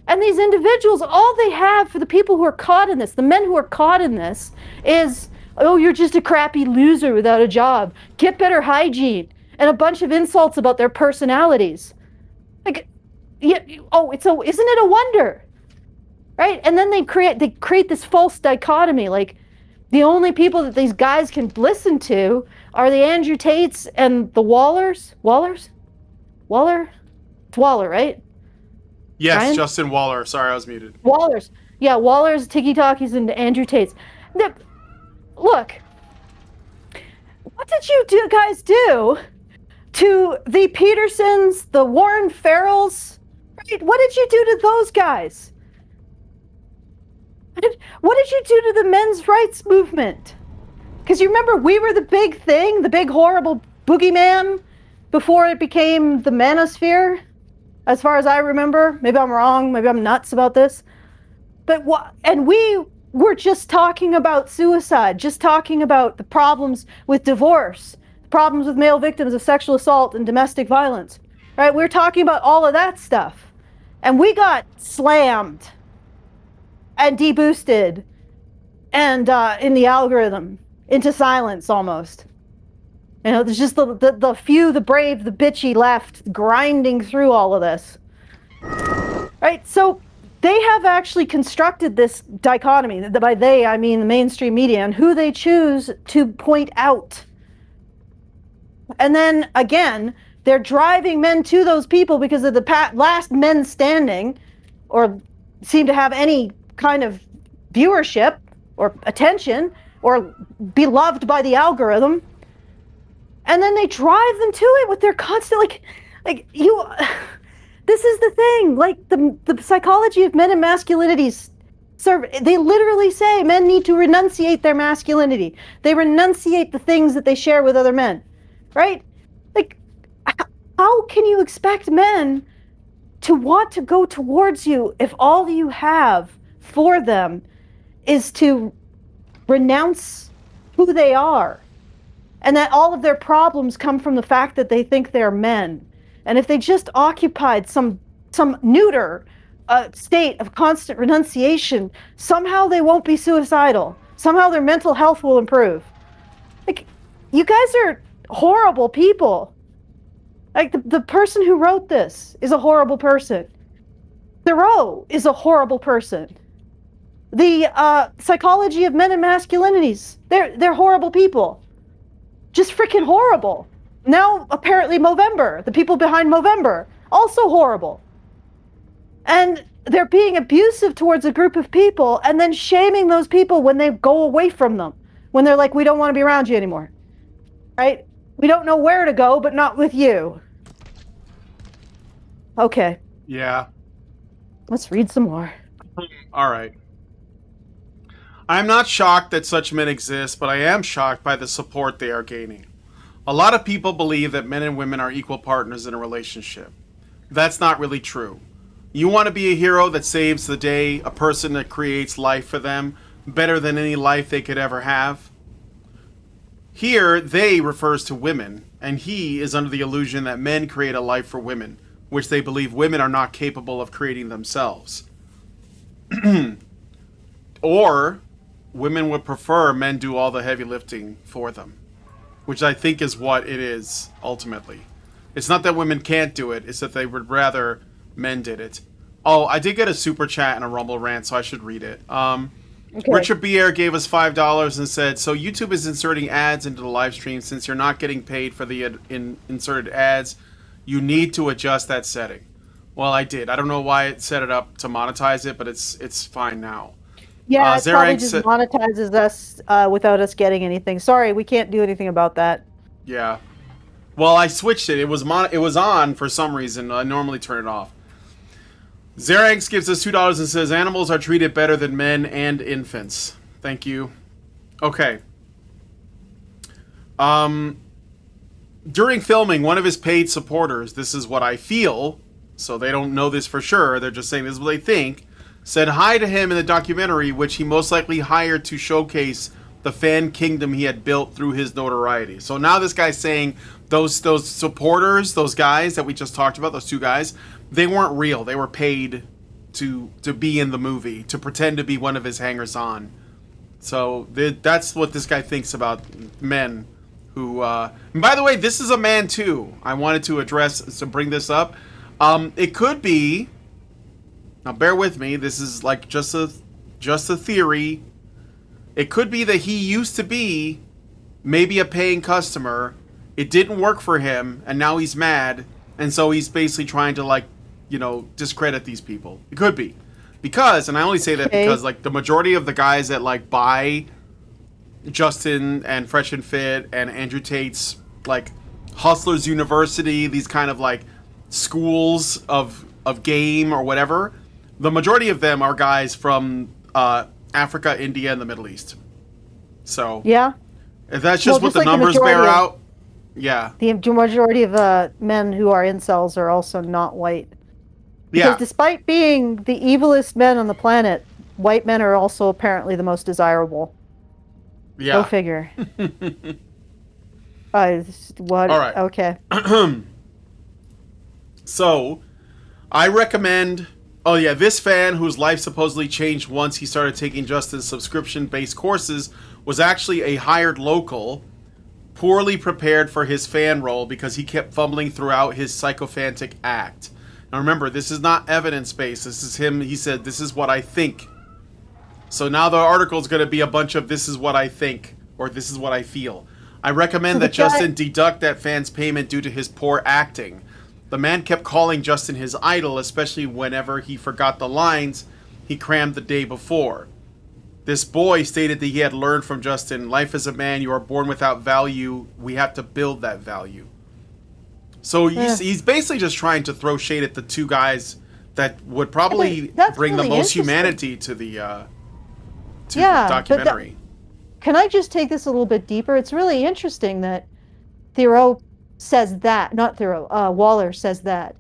And these individuals, all they have for the people who are caught in this, the men who are caught in this, is, oh, you're just a crappy loser without a job. Get better hygiene. And a bunch of insults about their personalities. Like, yeah, isn't it a wonder? Right? And then they create this false dichotomy. Like, the only people that these guys can listen to are the Andrew Tates and the Wallers. Waller? It's Waller, right? Yes, Ryan? Justin Waller. Sorry, I was muted. Wallers. Yeah, Wallers, Tiki Talkies, and Andrew Tates. Look, what did you guys do to the Petersons, the Warren Farrells? Right? What did you do to those guys? What did you do to the men's rights movement? Because you remember, we were the big thing, the big horrible boogeyman, before it became the Manosphere, as far as I remember. Maybe I'm wrong, maybe I'm nuts about this. And we were just talking about suicide, just talking about the problems with divorce, problems with male victims of sexual assault and domestic violence. Right? We were talking about all of that stuff. And we got slammed and deboosted and in the algorithm into silence almost. You know, there's just the few, the brave, the bitchy left grinding through all of this. Right? So they have actually constructed this dichotomy. By they, I mean the mainstream media, and who they choose to point out. And then again, they're driving men to those people because of the last men standing, or seem to have any kind of viewership or attention or beloved by the algorithm. And then they drive them to it with their constant, this is the thing, like the psychology of men and masculinities. They literally say men need to renunciate their masculinity. They renunciate the things that they share with other men, right? Like, how can you expect men to want to go towards you if all you have for them is to renounce who they are? And that all of their problems come from the fact that they think they're men. And if they just occupied some neuter state of constant renunciation, somehow they won't be suicidal. Somehow their mental health will improve. Like, you guys are horrible people. Like, the person who wrote this is a horrible person. Thoreau is a horrible person. The psychology of men and masculinities, they're horrible people. Just freaking horrible. Now, apparently, Movember, the people behind Movember, also horrible. And they're being abusive towards a group of people and then shaming those people when they go away from them. When they're like, we don't want to be around you anymore. Right? We don't know where to go, but not with you. Okay. Yeah. Let's read some more. All right. I'm not shocked that such men exist, but I am shocked by the support they are gaining. A lot of people believe that men and women are equal partners in a relationship. That's not really true. You want to be a hero that saves the day, a person that creates life for them, better than any life they could ever have? Here, they refers to women, and he is under the illusion that men create a life for women, which they believe women are not capable of creating themselves. Or women would prefer men do all the heavy lifting for them, which I think is what it is ultimately. It's not that women can't do it, it's that they would rather men did it. Oh, I did get a super chat and a Rumble rant, so I should read it. Okay. Richard Bier gave us $5 and said, so YouTube is inserting ads into the live stream. Since you're not getting paid for the inserted ads, you need to adjust that setting. Well, I did. I don't know why it set it up to monetize it, but it's fine now. Yeah, it probably just monetizes us without us getting anything. Sorry, we can't do anything about that. Yeah. Well, I switched it. It was on for some reason. I normally turn it off. Xerax gives us $2 and says animals are treated better than men and infants. Thank you. Okay. During filming, one of his paid supporters, this is what I feel, so they don't know this for sure, they're just saying this is what they think, said hi to him in the documentary, which he most likely hired to showcase the fan kingdom he had built through his notoriety. So now this guy's saying those supporters, those guys that we just talked about, those two guys, they weren't real. They were paid to be in the movie, to pretend to be one of his hangers-on. So that's what this guy thinks about men who... and by the way, this is a man too. I wanted to bring this up. It could be... Now bear with me. This is like just a theory. It could be that he used to be maybe a paying customer. It didn't work for him, and now he's mad, and so he's basically trying to, like, you know, discredit these people. It could be. Because, and I only say that because, like, the majority of the guys that, like, buy Justin and Fresh and Fit and Andrew Tate's, like, Hustlers University, these kind of, like, schools of game or whatever, the majority of them are guys from Africa, India, and the Middle East. So, yeah, if that's just what the like numbers bear out, yeah. The majority of men who are incels are also not white. Because Yeah. despite being the evilest men on the planet, white men are also apparently the most desirable. Yeah. Go figure. What? All right. Okay. So, I recommend... Oh yeah, this fan whose life supposedly changed once he started taking Justin's subscription-based courses was actually a hired local, poorly prepared for his fan role because he kept fumbling throughout his sycophantic act. Now remember, this is not evidence-based. This is him. He said, this is what I think. So now the article is going to be a bunch of this is what I think, or this is what I feel. I recommend that Justin deduct that fan's payment due to his poor acting. The man kept calling Justin his idol, especially whenever he forgot the lines he crammed the day before. This boy stated that he had learned from Justin, life as a man, you are born without value. We have to build that value. So he's basically just trying to throw shade at the two guys that would probably bring really the most humanity to the the documentary. Can I just take this a little bit deeper? It's really interesting that Thoreau says that, not Thoreau, Waller says that.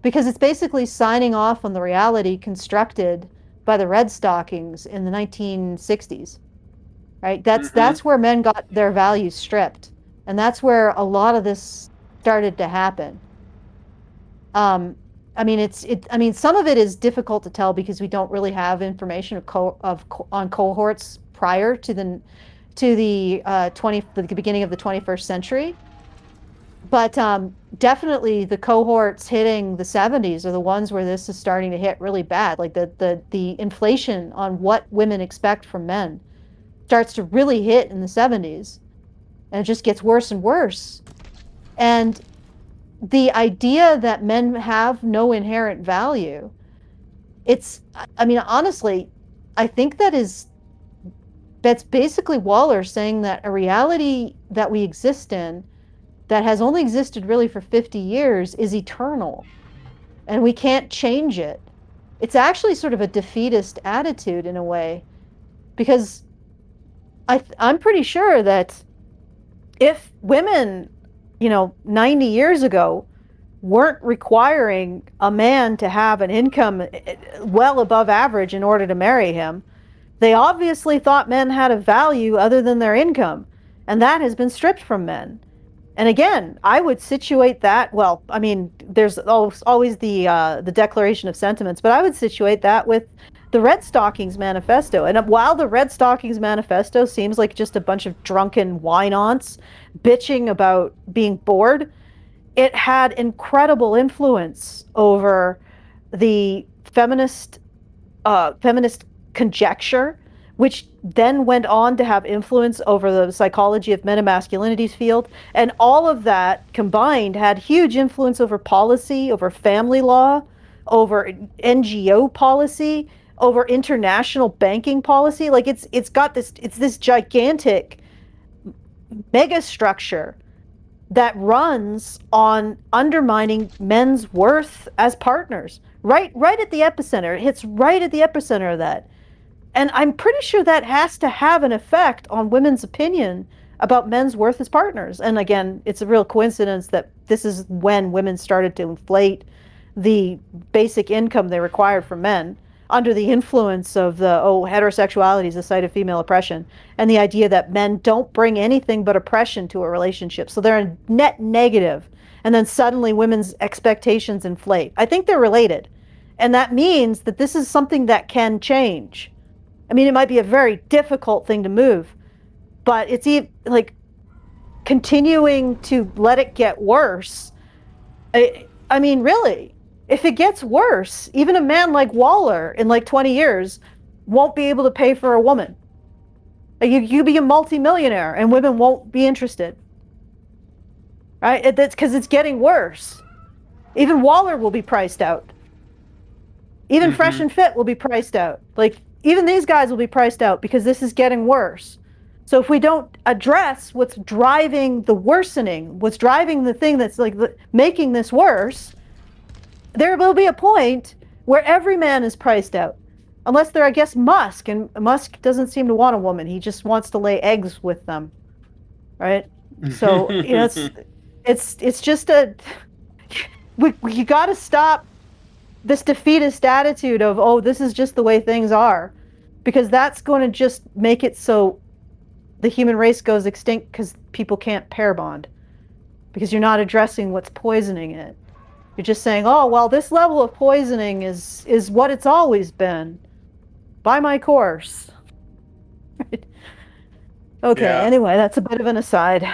Because it's basically signing off on the reality constructed by the Red Stockings in the 1960s. Right? That's where men got their values stripped. And that's where a lot of this started to happen. I mean, some of it is difficult to tell because we don't really have information on cohorts prior to the beginning of the 21st century. But definitely the cohorts hitting the 70s are the ones where this is starting to hit really bad. Like the inflation on what women expect from men starts to really hit in the 70s. And it just gets worse and worse. And the idea that men have no inherent value, honestly, I think that's basically Waller saying that a reality that we exist in that has only existed really for 50 years is eternal, and we can't change it. It's actually sort of a defeatist attitude in a way, because I'm pretty sure that if women, 90 years ago weren't requiring a man to have an income well above average in order to marry him, they obviously thought men had a value other than their income, and that has been stripped from men. And again, I would situate that, well, I mean, there's always the Declaration of Sentiments, but I would situate that with the Red Stockings Manifesto. And while the Red Stockings Manifesto seems like just a bunch of drunken wine-aunts bitching about being bored, it had incredible influence over the feminist conjecture, which then went on to have influence over the psychology of men and masculinities field. And all of that combined had huge influence over policy, over family law, over NGO policy, over international banking policy. Like it's this gigantic mega structure that runs on undermining men's worth as partners, right at the epicenter. It hits right at the epicenter of that. And I'm pretty sure that has to have an effect on women's opinion about men's worth as partners. And again, it's a real coincidence that this is when women started to inflate the basic income they required from men under the influence of the, heterosexuality is the site of female oppression, and the idea that men don't bring anything but oppression to a relationship. So they're a net negative. And then suddenly women's expectations inflate. I think they're related. And that means that this is something that can change. I mean, it might be a very difficult thing to move, but it's like continuing to let it get worse. I mean, really, if it gets worse, even a man like Waller in like 20 years won't be able to pay for a woman. You be a multimillionaire and women won't be interested. Right? That's because it's getting worse. Even Waller will be priced out. Even Fresh and Fit will be priced out. Like, even these guys will be priced out because this is getting worse. So if we don't address what's driving the worsening, what's driving the thing that's like making this worse, there will be a point where every man is priced out. Unless they're, I guess, Musk. And Musk doesn't seem to want a woman. He just wants to lay eggs with them. Right? So, it's just you got to stop this defeatist attitude of, this is just the way things are, because that's going to just make it so the human race goes extinct because people can't pair bond, because you're not addressing what's poisoning it. You're just saying, this level of poisoning is what it's always been. Buy my course. Okay, Yeah. Anyway, that's a bit of an aside.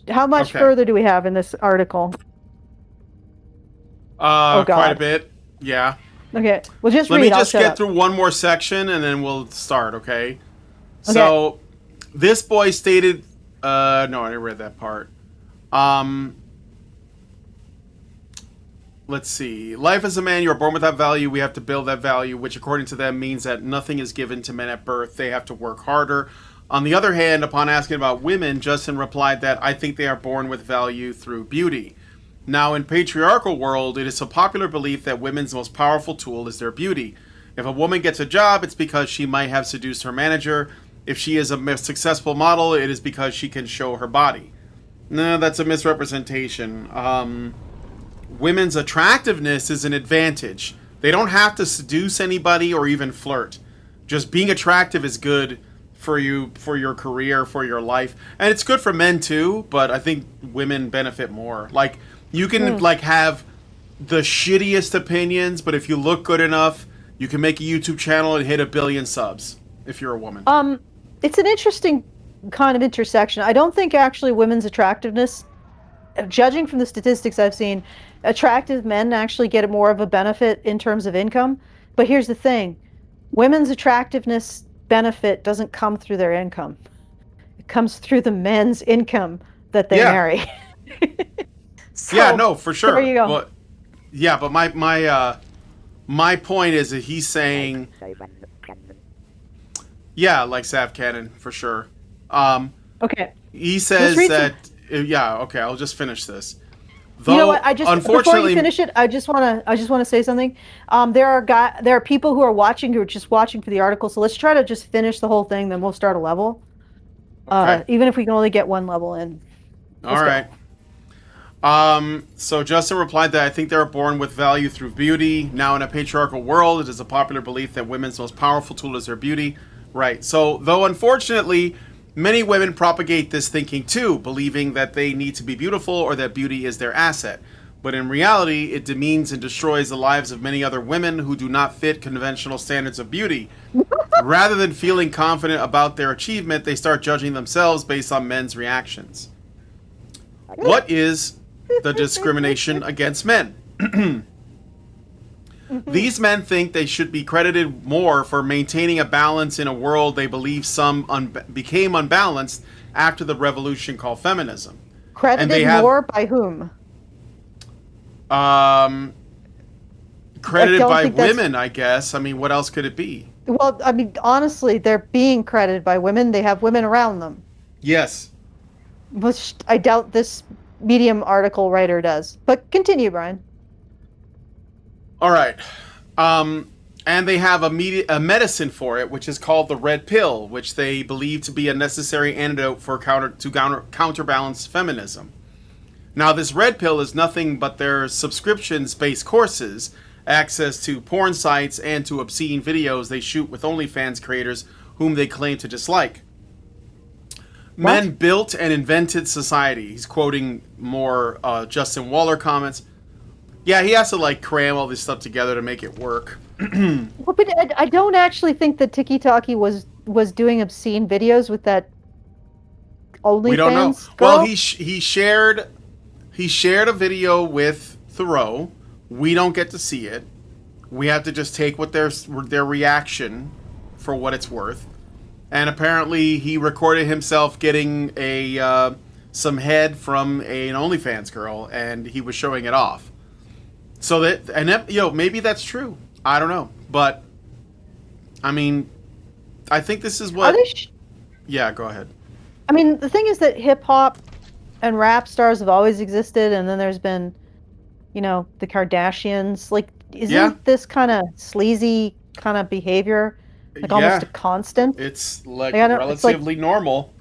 How much further do we have in this article? Quite a bit. Yeah. Okay, well, just Let read. me just I'll shut get up. through one more section and then we'll start, okay? So, this boy stated... no, I didn't read that part. Let's see. Life as a man, you are born with that value. We have to build that value, which according to them means that nothing is given to men at birth. They have to work harder. On the other hand, upon asking about women, Justin replied that I think they are born with value through beauty. Now, in patriarchal world, it is a popular belief that women's most powerful tool is their beauty. If a woman gets a job, it's because she might have seduced her manager. If she is a successful model, it is because she can show her body. No, that's a misrepresentation. Women's attractiveness is an advantage. They don't have to seduce anybody or even flirt. Just being attractive is good for you, for your career, for your life. And it's good for men too, but I think women benefit more. Like, you can have the shittiest opinions, but if you look good enough, you can make a YouTube channel and hit 1 billion subs if you're a woman. It's an interesting kind of intersection. I don't think actually women's attractiveness, judging from the statistics I've seen, attractive men actually get more of a benefit in terms of income. But here's the thing. Women's attractiveness benefit doesn't come through their income. It comes through the men's income that they marry. So, for sure. There you go. But my point is that he's saying, like Sav Cannon, for sure. Okay. He says that, I'll just finish this. Though, you know what? Before you finish it, I just want to say something. There are people who are watching who are just watching for the article. So let's try to just finish the whole thing. Then we'll start a level. Okay. Even if we can only get one level in. All right. So Justin replied that I think they are born with value through beauty. Now, in a patriarchal world, it is a popular belief that women's most powerful tool is their beauty. Right. So, though unfortunately, many women propagate this thinking too, believing that they need to be beautiful or that beauty is their asset. But in reality, it demeans and destroys the lives of many other women who do not fit conventional standards of beauty. Rather than feeling confident about their achievement, they start judging themselves based on men's reactions. What is the discrimination against men? These men think they should be credited more for maintaining a balance in a world they believe some became unbalanced after the revolution called feminism. Credited more by whom? Credited by women, I guess. I mean, what else could it be? Well, I mean, honestly, they're being credited by women. They have women around them. Yes. Which I doubt this Medium article writer does. But continue, Brian. All right. And they have a medicine for it, which is called the red pill, which they believe to be a necessary antidote for counterbalance feminism. Now, this red pill is nothing but their subscriptions-based courses, access to porn sites, and to obscene videos they shoot with OnlyFans creators whom they claim to dislike. Men built and invented society. He's quoting more Justin Waller comments. Yeah, he has to like cram all this stuff together to make it work. Well, but I don't actually think that Tiki Taki was doing obscene videos with that OnlyFans. We don't know. Girl. Well, he shared a video with Thoreau. We don't get to see it. We have to just take what their reaction for what it's worth. And apparently, he recorded himself getting some head from an OnlyFans girl, and he was showing it off. So maybe that's true. I don't know, but I mean, I think this is what. Yeah, go ahead. I mean, the thing is that hip hop and rap stars have always existed, and then there's been, the Kardashians. Like, isn't this kind of sleazy kind of behavior like almost a constant? It's like relatively normal.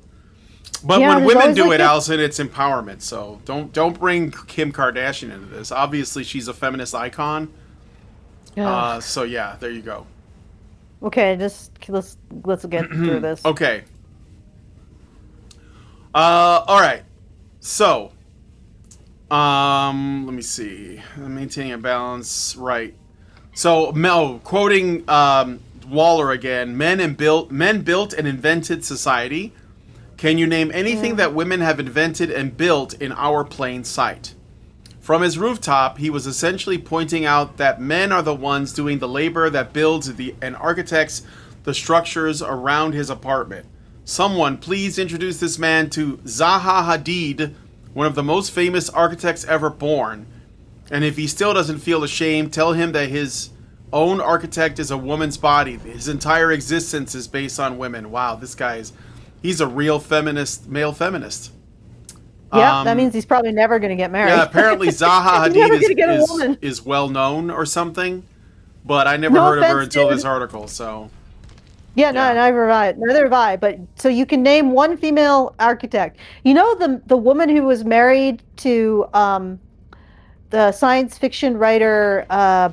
But when women do it, Alison, it's empowerment. So don't bring Kim Kardashian into this. Obviously, she's a feminist icon. So yeah, there you go. Okay, let's get through this. Okay. All right. So, let me see. Maintaining a balance, right? So, quoting Waller again. Men built and invented society. Can you name anything that women have invented and built in our plain sight? From his rooftop, he was essentially pointing out that men are the ones doing the labor that builds and architects the structures around his apartment. Someone, please introduce this man to Zaha Hadid, one of the most famous architects ever born. And if he still doesn't feel ashamed, tell him that his own architect is a woman's body. His entire existence is based on women. Wow, he's a real male feminist. Yeah, that means he's probably never going to get married. Yeah, apparently Zaha Hadid is well known or something, but I never heard of her until this article. So, no, neither have I. But so you can name one female architect. You know the woman who was married to the science fiction writer the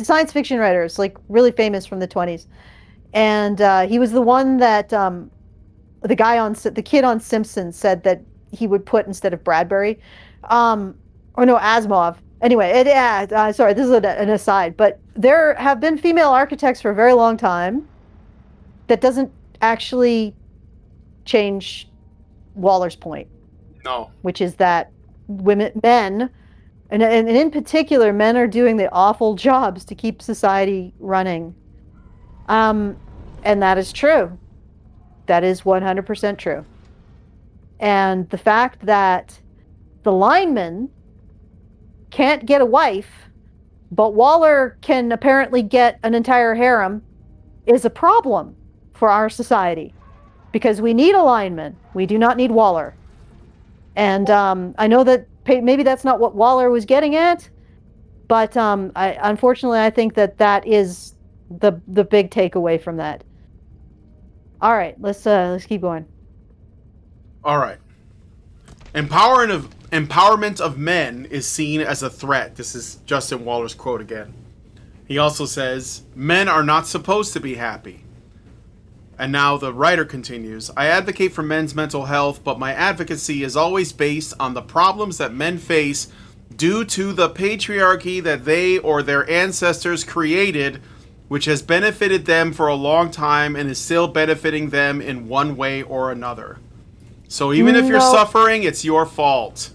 science fiction writer is like really famous from the 20s, and he was the one that the kid on Simpsons said that he would put instead of Bradbury, Asimov. Anyway, sorry, this is an aside, but there have been female architects for a very long time. That doesn't actually change Waller's point. No. Which is that men, and in particular, men are doing the awful jobs to keep society running. And that is true. That is 100% true. And the fact that the lineman can't get a wife, but Waller can apparently get an entire harem, is a problem for our society. Because we need a lineman. We do not need Waller. And I know that maybe that's not what Waller was getting at, but unfortunately I think that is the big takeaway from that. All right, let's keep going. All right. Empowerment of men is seen as a threat. This is Justin Waller's quote again. He also says, men are not supposed to be happy. And now the writer continues, I advocate for men's mental health, but my advocacy is always based on the problems that men face due to the patriarchy that they or their ancestors created, which has benefited them for a long time and is still benefiting them in one way or another. So even if you're suffering, it's your fault.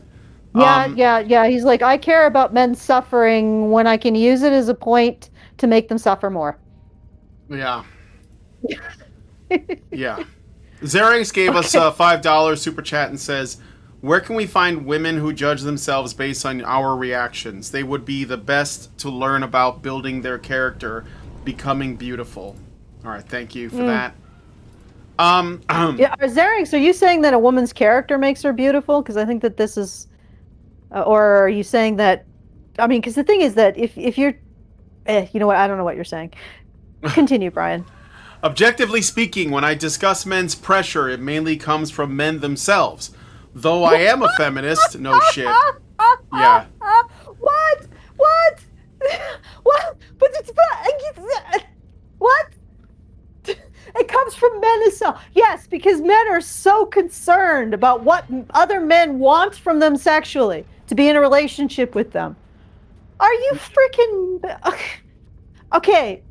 Yeah. He's like, I care about men suffering when I can use it as a point to make them suffer more. Yeah. Yeah. Xerings gave us a $5 super chat and says, where can we find women who judge themselves based on our reactions? They would be the best to learn about building their character, becoming beautiful. All right, thank you for that. Xerings, are you saying that a woman's character makes her beautiful? Because I think that this is, or are you saying that I mean, because the thing is that if you're, you know what? I don't know what you're saying. Continue, Brian. Objectively speaking, when I discuss men's pressure, it mainly comes from men themselves. Though I am a feminist, no shit. Yeah. What? What? What? But it's what? It comes from men themselves. Yes, because men are so concerned about what other men want from them sexually to be in a relationship with them. Are you freaking okay?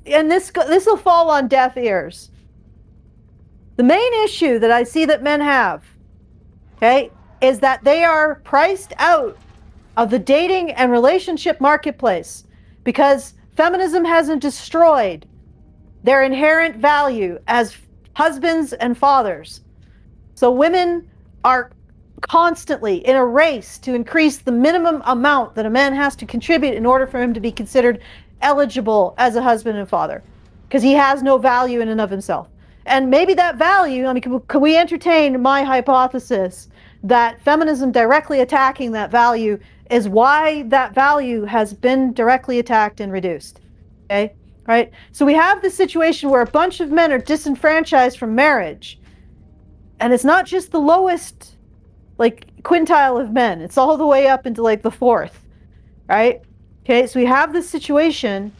And this will fall on deaf ears. The main issue that I see that men have, okay, is that they are priced out of the dating and relationship marketplace because feminism hasn't destroyed their inherent value as husbands and fathers. So women are constantly in a race to increase the minimum amount that a man has to contribute in order for him to be considered eligible as a husband and father, because he has no value in and of himself. And maybe that value, I mean, can we entertain my hypothesis that feminism directly attacking that value is why that value has been directly attacked and reduced? Okay, right? So we have this situation where a bunch of men are disenfranchised from marriage, and it's not just the lowest, like, quintile of men. It's all the way up into, like, the fourth, right? Okay, so we have this situation,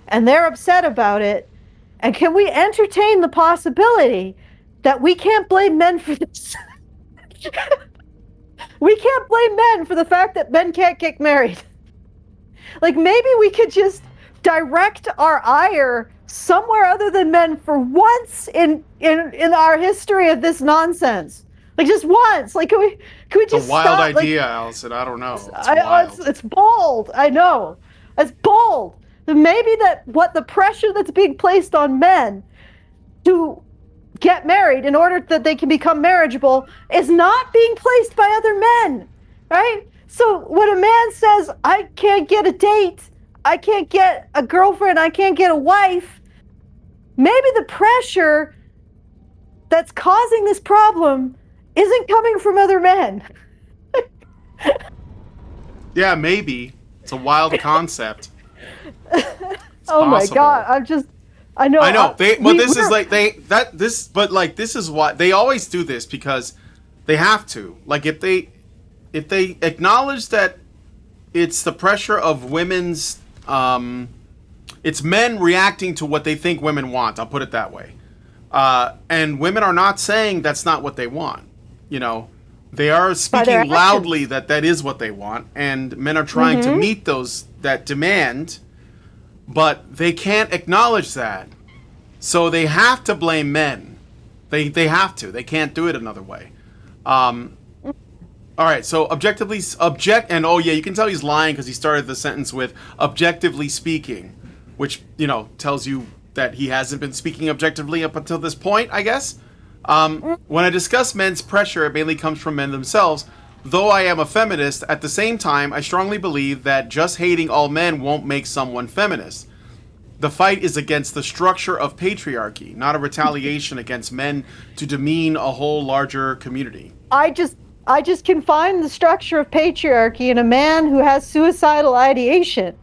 and they're upset about it. And can we entertain the possibility that we can't blame men for this? We can't blame men for the fact that men can't get married. Like, maybe we could just direct our ire somewhere other than men for once in our history of this nonsense. Like, just once. Like, can we just It's a wild stop? idea, Like, Alison. I don't know. It's wild. it's bold. I know. It's bold. Maybe that what the pressure that's being placed on men to get married in order that they can become marriageable is not being placed by other men, right? So when a man says, I can't get a date, I can't get a girlfriend, I can't get a wife, maybe the pressure that's causing this problem isn't coming from other men. Yeah, maybe. It's a wild concept. Oh my possible. God! I know. This is why they always do this, because they have to. Like, if they acknowledge that it's the pressure of women's, it's men reacting to what they think women want. I'll put it that way. And women are not saying that's not what they want. You know, they are speaking loudly that is what they want, and men are trying to meet that demand, but they can't acknowledge that. So they have to blame men. They have to. They can't do it another way. All right, so and oh yeah, you can tell he's lying because he started the sentence with objectively speaking, which, you know, tells you that he hasn't been speaking objectively up until this point, I guess. When I discuss men's pressure, it mainly comes from men themselves. Though I am a feminist, at the same time, I strongly believe that just hating all men won't make someone feminist. The fight is against the structure of patriarchy, not a retaliation against men to demean a whole larger community. I just can find the structure of patriarchy in a man who has suicidal ideation.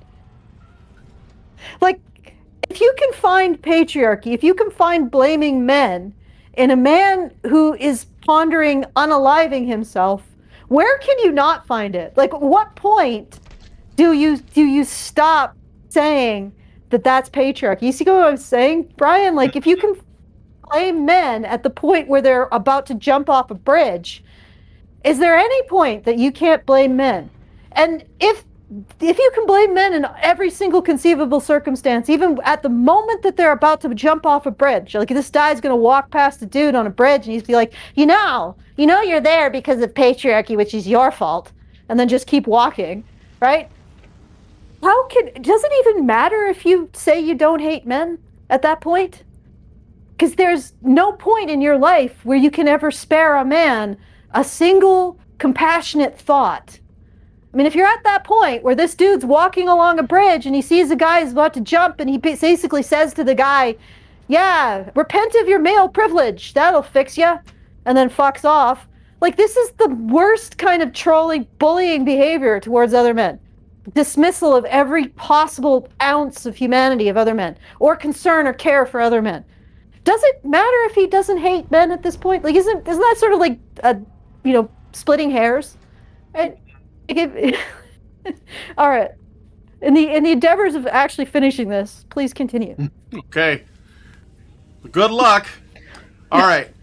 Like, if you can find patriarchy, if you can find blaming men in a man who is pondering unaliving himself, where can you not find it? Like, at what point do you stop saying that that's patriarchy? You see what I'm saying, Brian? Like, if you can blame men at the point where they're about to jump off a bridge, is there any point that you can't blame men? And if you can blame men in every single conceivable circumstance, even at the moment that they're about to jump off a bridge, like this guy's going to walk past a dude on a bridge and he's be like, you know you're there because of patriarchy, which is your fault, and then just keep walking, right? Does it even matter if you say you don't hate men at that point? Because there's no point in your life where you can ever spare a man a single compassionate thought. I mean, if you're at that point where this dude's walking along a bridge and he sees a guy who's about to jump and he basically says to the guy, yeah, repent of your male privilege, that'll fix you, and then fucks off. Like, this is the worst kind of trolling, bullying behavior towards other men. Dismissal of every possible ounce of humanity of other men, or concern or care for other men. Does it matter if he doesn't hate men at this point? Like, isn't that sort of like splitting hairs? Right? All right. In the endeavors of actually finishing this, please continue. Okay. Good luck. All right.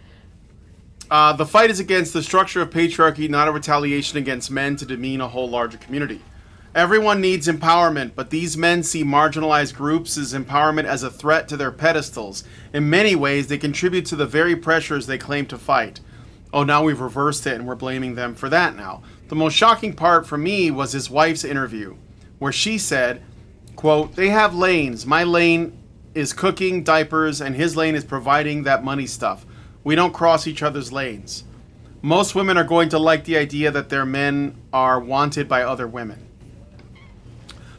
The fight is against the structure of patriarchy, not a retaliation against men to demean a whole larger community. Everyone needs empowerment, but these men see marginalized groups as empowerment as a threat to their pedestals. In many ways, they contribute to the very pressures they claim to fight. Oh, now we've reversed it and we're blaming them for that now. The most shocking part for me was his wife's interview, where she said, quote, "They have lanes. My lane is cooking, diapers, and his lane is providing that money stuff. We don't cross each other's lanes. Most women are going to like the idea that their men are wanted by other women."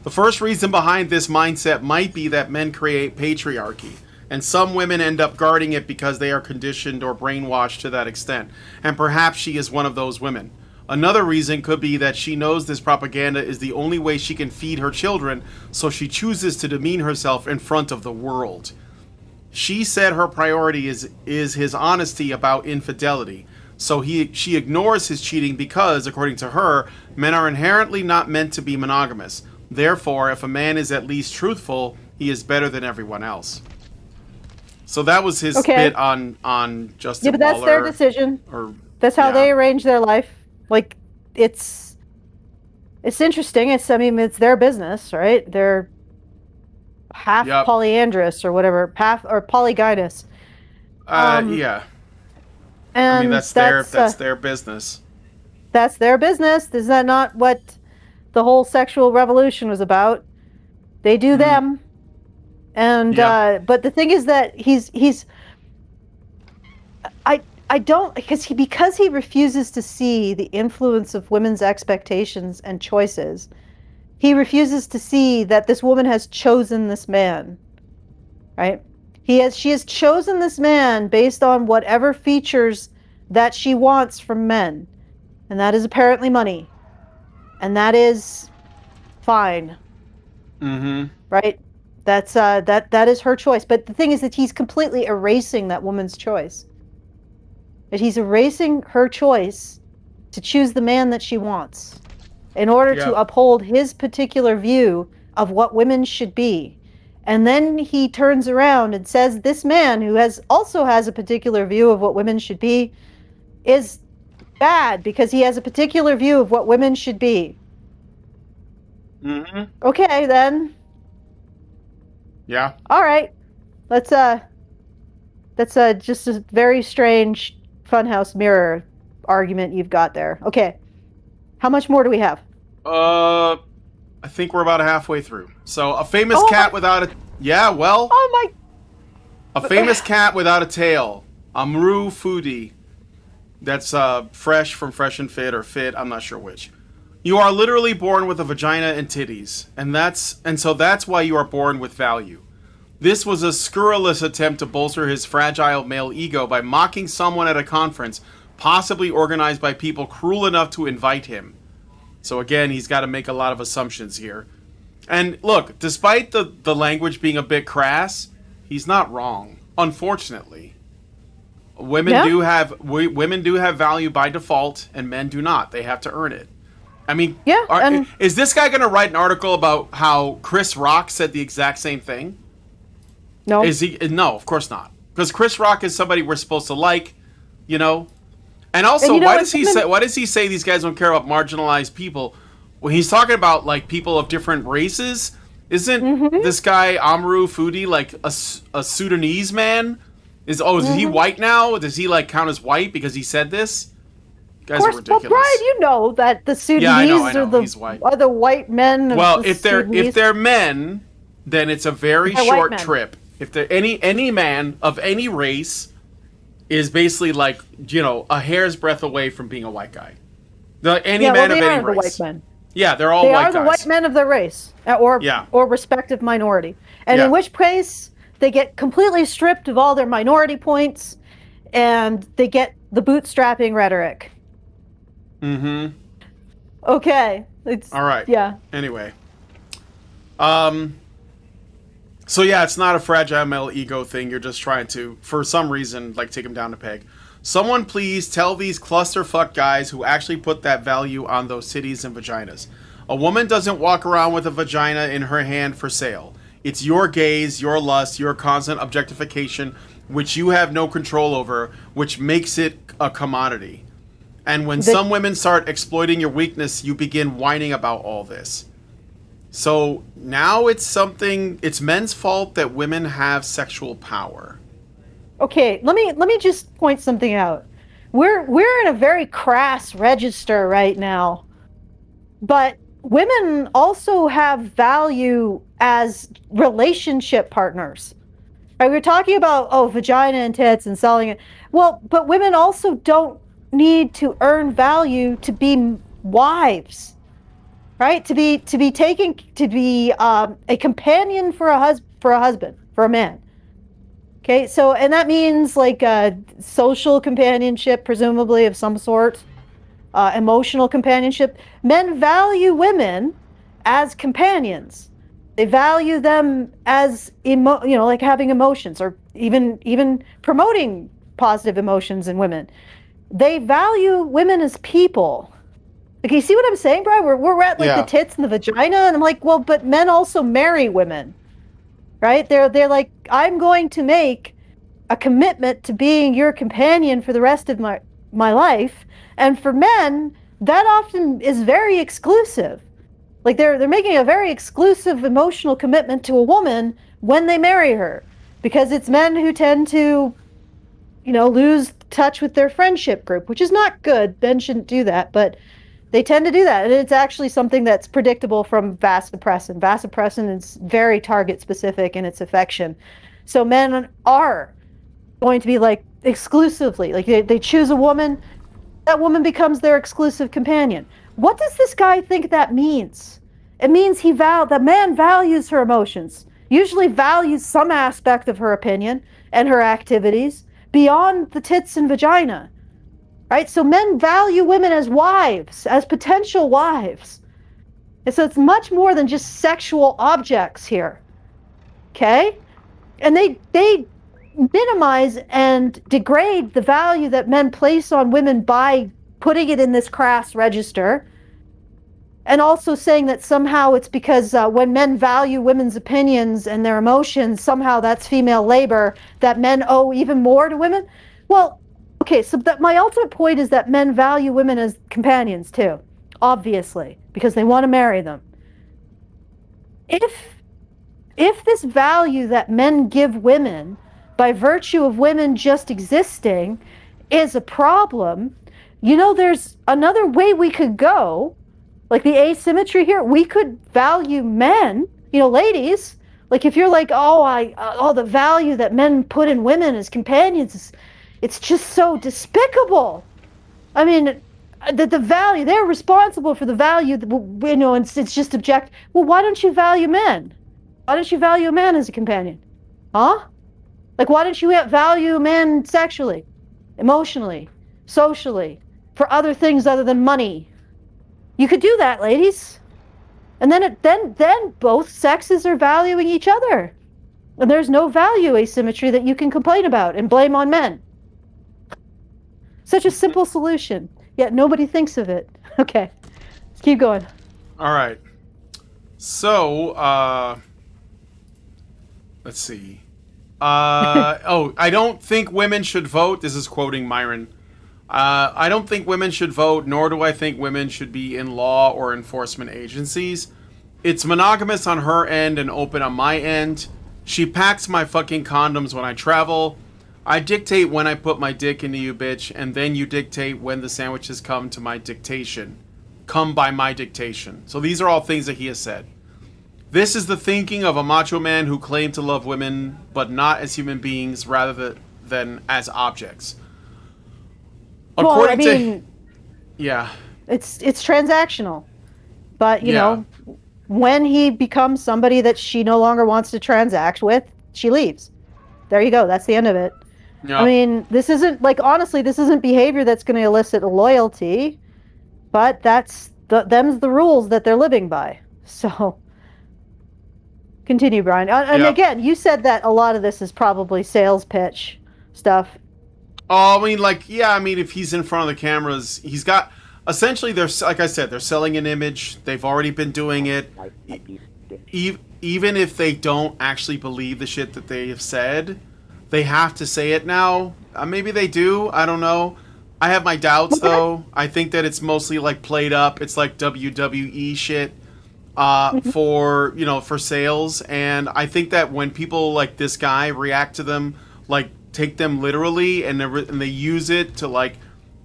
The first reason behind this mindset might be that men create patriarchy, and some women end up guarding it because they are conditioned or brainwashed to that extent, and perhaps she is one of those women. Another reason could be that she knows this propaganda is the only way she can feed her children, so she chooses to demean herself in front of the world. She said her priority is his honesty about infidelity, so she ignores his cheating because, according to her, men are inherently not meant to be monogamous. Therefore, if a man is at least truthful, he is better than everyone else. So that was his bit on Justin Yeah, but that's Waller, their decision. Or that's how they arrange their life. Like, it's interesting. It's their business, right? They're half polyandrous or whatever, half or polygynous. Yeah. And I mean, that's their business. That's their business. Is that not what the whole sexual revolution was about? They do them. And but the thing is that I don't, because he refuses to see the influence of women's expectations and choices. He refuses to see that this woman has chosen this man, right? She has chosen this man based on whatever features that she wants from men, and that is apparently money, and that is fine. Right? That's that is her choice. But the thing is that he's completely erasing that woman's choice. That he's erasing her choice to choose the man that she wants in order to uphold his particular view of what women should be. And then he turns around and says this man, who also has a particular view of what women should be, is bad because he has a particular view of what women should be. Okay, then. Yeah. All right. That's just a very strange funhouse mirror argument you've got there. Okay. How much more do we have? I think we're about halfway through. So, a famous cat without a... Yeah, well... Oh my... A famous cat without a tail. Amru Foodie. That's Fresh from Fresh and Fit, or Fit, I'm not sure which. You are literally born with a vagina and titties. And so that's why you are born with value. This was a scurrilous attempt to bolster his fragile male ego by mocking someone at a conference, possibly organized by people cruel enough to invite him. So again, he's got to make a lot of assumptions here. And look, despite the language being a bit crass, he's not wrong, unfortunately. Women do have value by default, and men do not. They have to earn it. I mean, is this guy going to write an article about how Chris Rock said the exact same thing? No. Is he? No, of course not. Because Chris Rock is somebody we're supposed to like, you know. And also, why does he say these guys don't care about marginalized people when he's talking about like people of different races? Isn't this guy Amru Foodie like a Sudanese man? Is he white now? Does he like count as white because he said this? You guys are ridiculous. Well, Brian, you know that the Sudanese are the white men. Well, if they're men, then it's a very short trip. If there any man of any race is basically like, you know, a hair's breadth away from being a white guy. Any man of any race. White men. Yeah, they're all white guys. They are the white men of their race or respective minority. And in which case they get completely stripped of all their minority points and they get the bootstrapping rhetoric. Mm-hmm. Okay. It's All right. yeah. Anyway. So yeah, it's not a fragile male ego thing. You're just trying to, for some reason, like take him down a peg. Someone please tell these clusterfuck guys who actually put that value on those titties and vaginas. A woman doesn't walk around with a vagina in her hand for sale. It's your gaze, your lust, your constant objectification, which you have no control over, which makes it a commodity. And when some women start exploiting your weakness, you begin whining about all this. So now it's men's fault that women have sexual power. Okay, let me just point something out. We're in a very crass register right now. But women also have value as relationship partners. Right? We're talking about vagina and tits and selling it. Well, but women also don't need to earn value to be wives. Right? To be a companion for a husband, for a man. Okay, so and that means like social companionship, presumably of some sort, emotional companionship. Men value women as companions. They value them as like having emotions, or even promoting positive emotions in women. They value women as people. Like, you see what I'm saying, Brian? We're at like the tits and the vagina, and I'm like, well, but men also marry women, right? They're like, I'm going to make a commitment to being your companion for the rest of my life. And for men, that often is very exclusive. Like they're making a very exclusive emotional commitment to a woman when they marry her, because it's men who tend to, lose touch with their friendship group, which is not good. Men shouldn't do that, but they tend to do that. And it's actually something that's predictable from vasopressin. Vasopressin is very target specific in its affection. So men are going to be like exclusively, like they choose a woman, that woman becomes their exclusive companion. What does this guy think that means? It means that man values her emotions, usually values some aspect of her opinion and her activities beyond the tits and vagina. Right? So men value women as wives, as potential wives. And so it's much more than just sexual objects here. Okay? And they minimize and degrade the value that men place on women by putting it in this crass register. And also saying that somehow it's because when men value women's opinions and their emotions, somehow that's female labor, that men owe even more to women. Well, okay, so my ultimate point is that men value women as companions too, obviously, because they want to marry them. If this value that men give women by virtue of women just existing is a problem, there's another way we could go. Like the asymmetry here, we could value men, ladies. Like if you're like, the value that men put in women as companions, it's just so despicable. I mean, the value, they're responsible for the value, and it's just object. Well, why don't you value men? Why don't you value a man as a companion? Huh? Like, why don't you value a man sexually, emotionally, socially, for other things other than money? You could do that, ladies. And then both sexes are valuing each other. And there's no value asymmetry that you can complain about and blame on men. Such a simple solution, yet nobody thinks of it. Okay, let's keep going. All right. So, let's see. I don't think women should vote. This is quoting Myron. I don't think women should vote, nor do I think women should be in law or enforcement agencies. It's monogamous on her end and open on my end. She packs my fucking condoms when I travel. I dictate when I put my dick into you, bitch, and then you dictate when the sandwiches come to my dictation. Come by my dictation. So these are all things that he has said. This is the thinking of a macho man who claimed to love women, but not as human beings, rather than as objects. Yeah. It's transactional. But, you know, when he becomes somebody that she no longer wants to transact with, she leaves. There you go. That's the end of it. Yeah. I mean, this isn't, like, honestly, this isn't behavior that's going to elicit loyalty. But them's the rules that they're living by. So, continue, Brian. And Yeah. again, you said that a lot of this is probably sales pitch stuff. Oh, I mean, like, yeah, I mean, if he's in front of the cameras, he's got, essentially, like I said, they're selling an image. They've already been doing it. Even if they don't actually believe the shit that they have said, they have to say it now. Maybe they do. I don't know. I have my doubts, though. I think that it's mostly, like, played up. It's like WWE shit for sales. And I think that when people like this guy react to them, like, take them literally, and they use it to, like,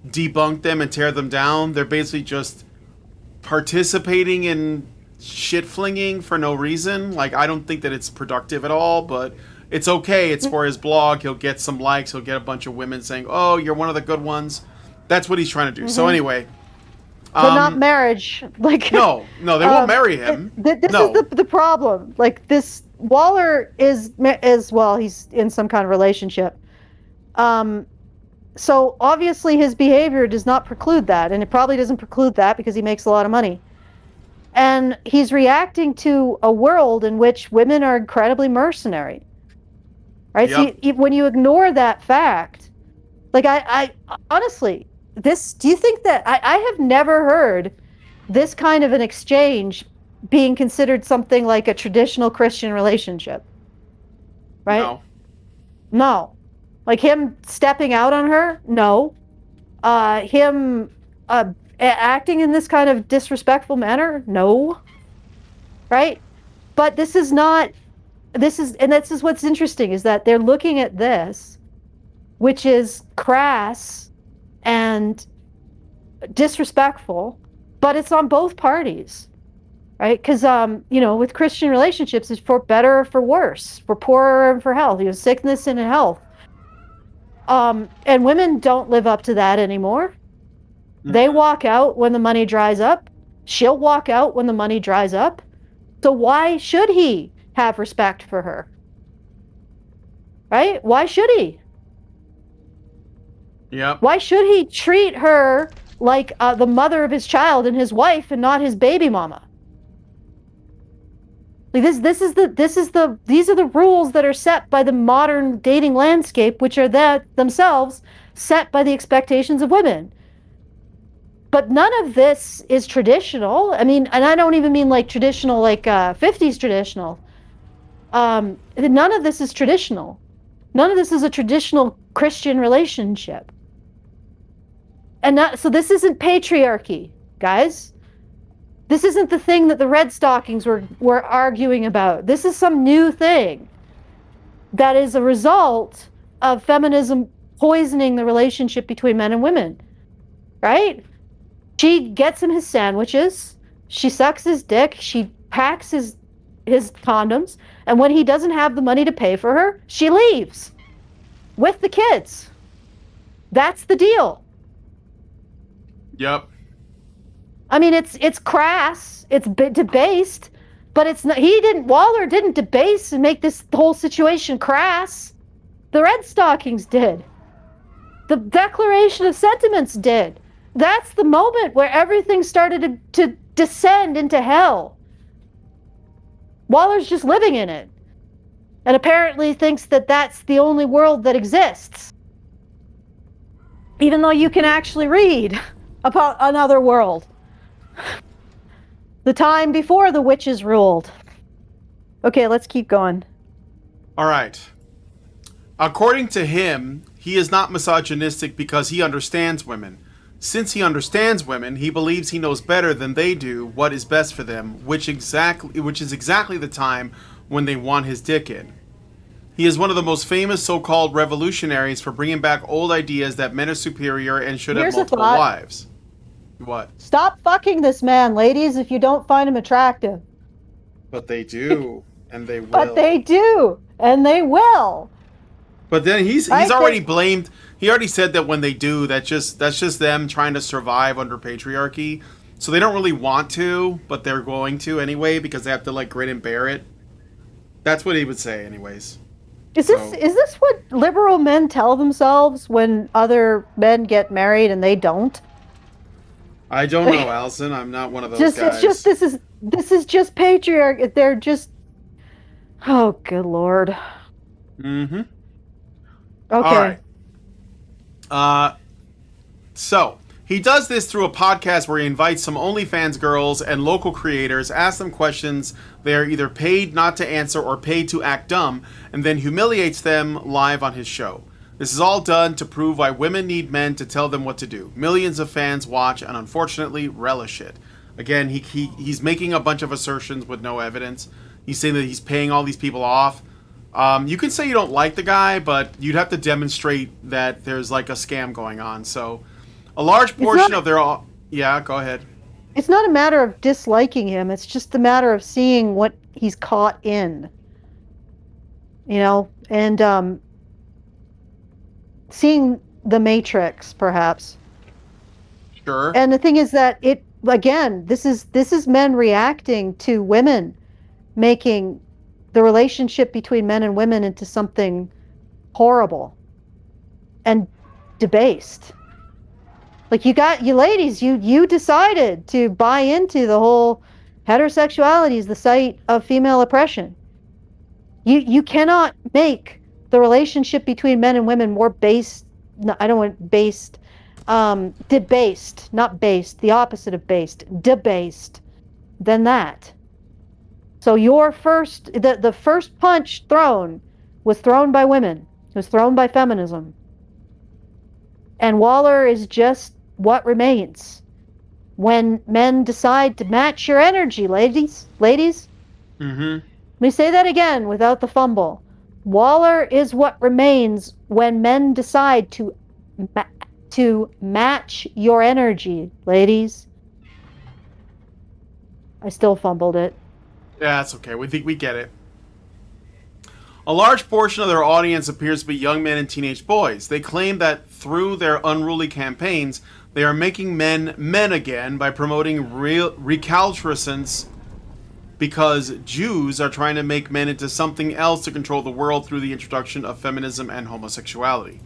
debunk them and tear them down, they're basically just participating in shit flinging for no reason. Like, I don't think that it's productive at all, but it's okay. It's for his blog. He'll get some likes. He'll get a bunch of women saying, "Oh, you're one of the good ones." That's what he's trying to do. So anyway, But not marriage. Like, no, they won't marry him. This No. is the problem. Like, this Waller is well, he's in some kind of relationship. So obviously his behavior does not preclude that, and it probably doesn't preclude that because he makes a lot of money. And he's reacting to a world in which women are incredibly mercenary. Right? Yep. So when you ignore that fact, like, I honestly, do you think that I have never heard this kind of an exchange being considered something like a traditional Christian relationship? Right? No. Like, him stepping out on her? No. Him acting in this kind of disrespectful manner? No. Right? But this is what's interesting, is that they're looking at this, which is crass and disrespectful, but it's on both parties, right? Because with Christian relationships, it's for better or for worse, for poorer and for health, sickness and health. And women don't live up to that anymore. They walk out when the money dries up. She'll walk out when the money dries up. So why should he have respect for her? Right? Why should he? Yep. Why should he treat her like the mother of his child and his wife, and not his baby mama? Like, these are the rules that are set by the modern dating landscape, which are themselves set by the expectations of women. But none of this is traditional. I mean, and I don't even mean like traditional, like 50s traditional. None of this is traditional. None of this is a traditional Christian relationship. And so this isn't patriarchy, guys. This isn't the thing that the Red Stockings were arguing about. This is some new thing that is a result of feminism poisoning the relationship between men and women, right? She gets him his sandwiches, she sucks his dick, she packs his condoms, and when he doesn't have the money to pay for her, she leaves with the kids. That's the deal. Yep. I mean, it's crass, it's debased, but it's not. Waller didn't debase and make this whole situation crass. The Red Stockings did. The Declaration of Sentiments did. That's the moment where everything started to descend into hell. Waller's just living in it, and apparently thinks that that's the only world that exists, even though you can actually read about another world. The time before the witches ruled. Okay, let's keep going. All right. According to him, he is not misogynistic because he understands women. Since he understands women, he believes he knows better than they do what is best for them, which is exactly the time when they want his dick in. He is one of the most famous so-called revolutionaries for bringing back old ideas that men are superior and should have multiple wives. What? Stop fucking this man, ladies, if you don't find him attractive. But they do, and they will. But they do, and they will. But then he's already blamed. He already said that when they do, that's just them trying to survive under patriarchy. So they don't really want to, but they're going to anyway because they have to like grin and bear it. That's what he would say, anyways. Is this what liberal men tell themselves when other men get married and they don't? I don't know, Alison. I'm not one of those Just guys. it's just this is just patriarchy. They're just oh good lord. Mm-hmm. All Okay. right. So he does this through a podcast where he invites some OnlyFans girls and local creators, asks them questions they are either paid not to answer or paid to act dumb, and then humiliates them live on his show. This is all done to prove why women need men to tell them what to do. Millions of fans watch and unfortunately relish it. Again, he's making a bunch of assertions with no evidence. He's saying that he's paying all these people off. You can say you don't like the guy, but you'd have to demonstrate that there's like a scam going on. So a large portion of their... Yeah, go ahead. It's not a matter of disliking him. It's just a matter of seeing what he's caught in. You know, and seeing the Matrix, perhaps. Sure. And the thing is that this is men reacting to women making the relationship between men and women into something horrible and debased. Like you ladies, you decided to buy into the whole heterosexuality is the site of female oppression. You cannot make the relationship between men and women more based. No, I don't want based. Debased, not based. The opposite of based, debased. Than that. So the first punch thrown was thrown by women. It was thrown by feminism. And Waller is just what remains when men decide to match your energy, ladies. Mm-hmm. Let me say that again without the fumble. Waller is what remains when men decide to match your energy, ladies. I still fumbled it. Yeah, that's okay. We think we get it. A large portion of their audience appears to be young men and teenage boys. They claim that through their unruly campaigns, they are making men men again by promoting recalcitrance because Jews are trying to make men into something else to control the world through the introduction of feminism and homosexuality.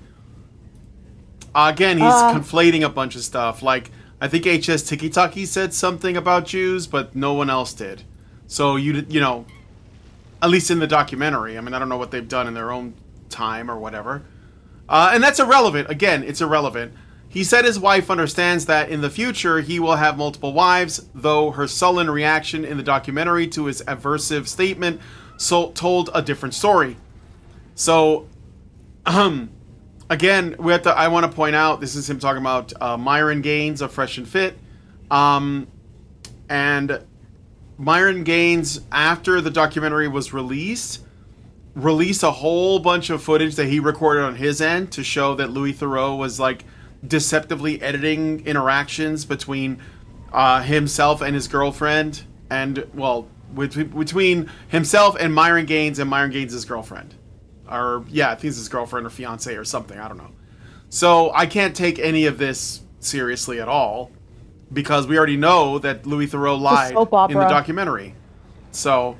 Again, he's conflating a bunch of stuff. Like, I think HS Tiki Taki said something about Jews, but no one else did. So, you know, at least in the documentary. I mean, I don't know what they've done in their own time or whatever. And that's irrelevant. Again, it's irrelevant. He said his wife understands that in the future he will have multiple wives, though her sullen reaction in the documentary to his aversive statement told a different story. So, again, I want to point out, this is him talking about Myron Gaines of Fresh and Fit. And Myron Gaines, after the documentary was released a whole bunch of footage that he recorded on his end to show that Louis Theroux was like deceptively editing interactions between himself and his girlfriend, and between himself and Myron Gaines' girlfriend. Or, yeah, I think it's his girlfriend or fiance or something. I don't know. So I can't take any of this seriously at all because we already know that Louis Theroux lied in the documentary. So,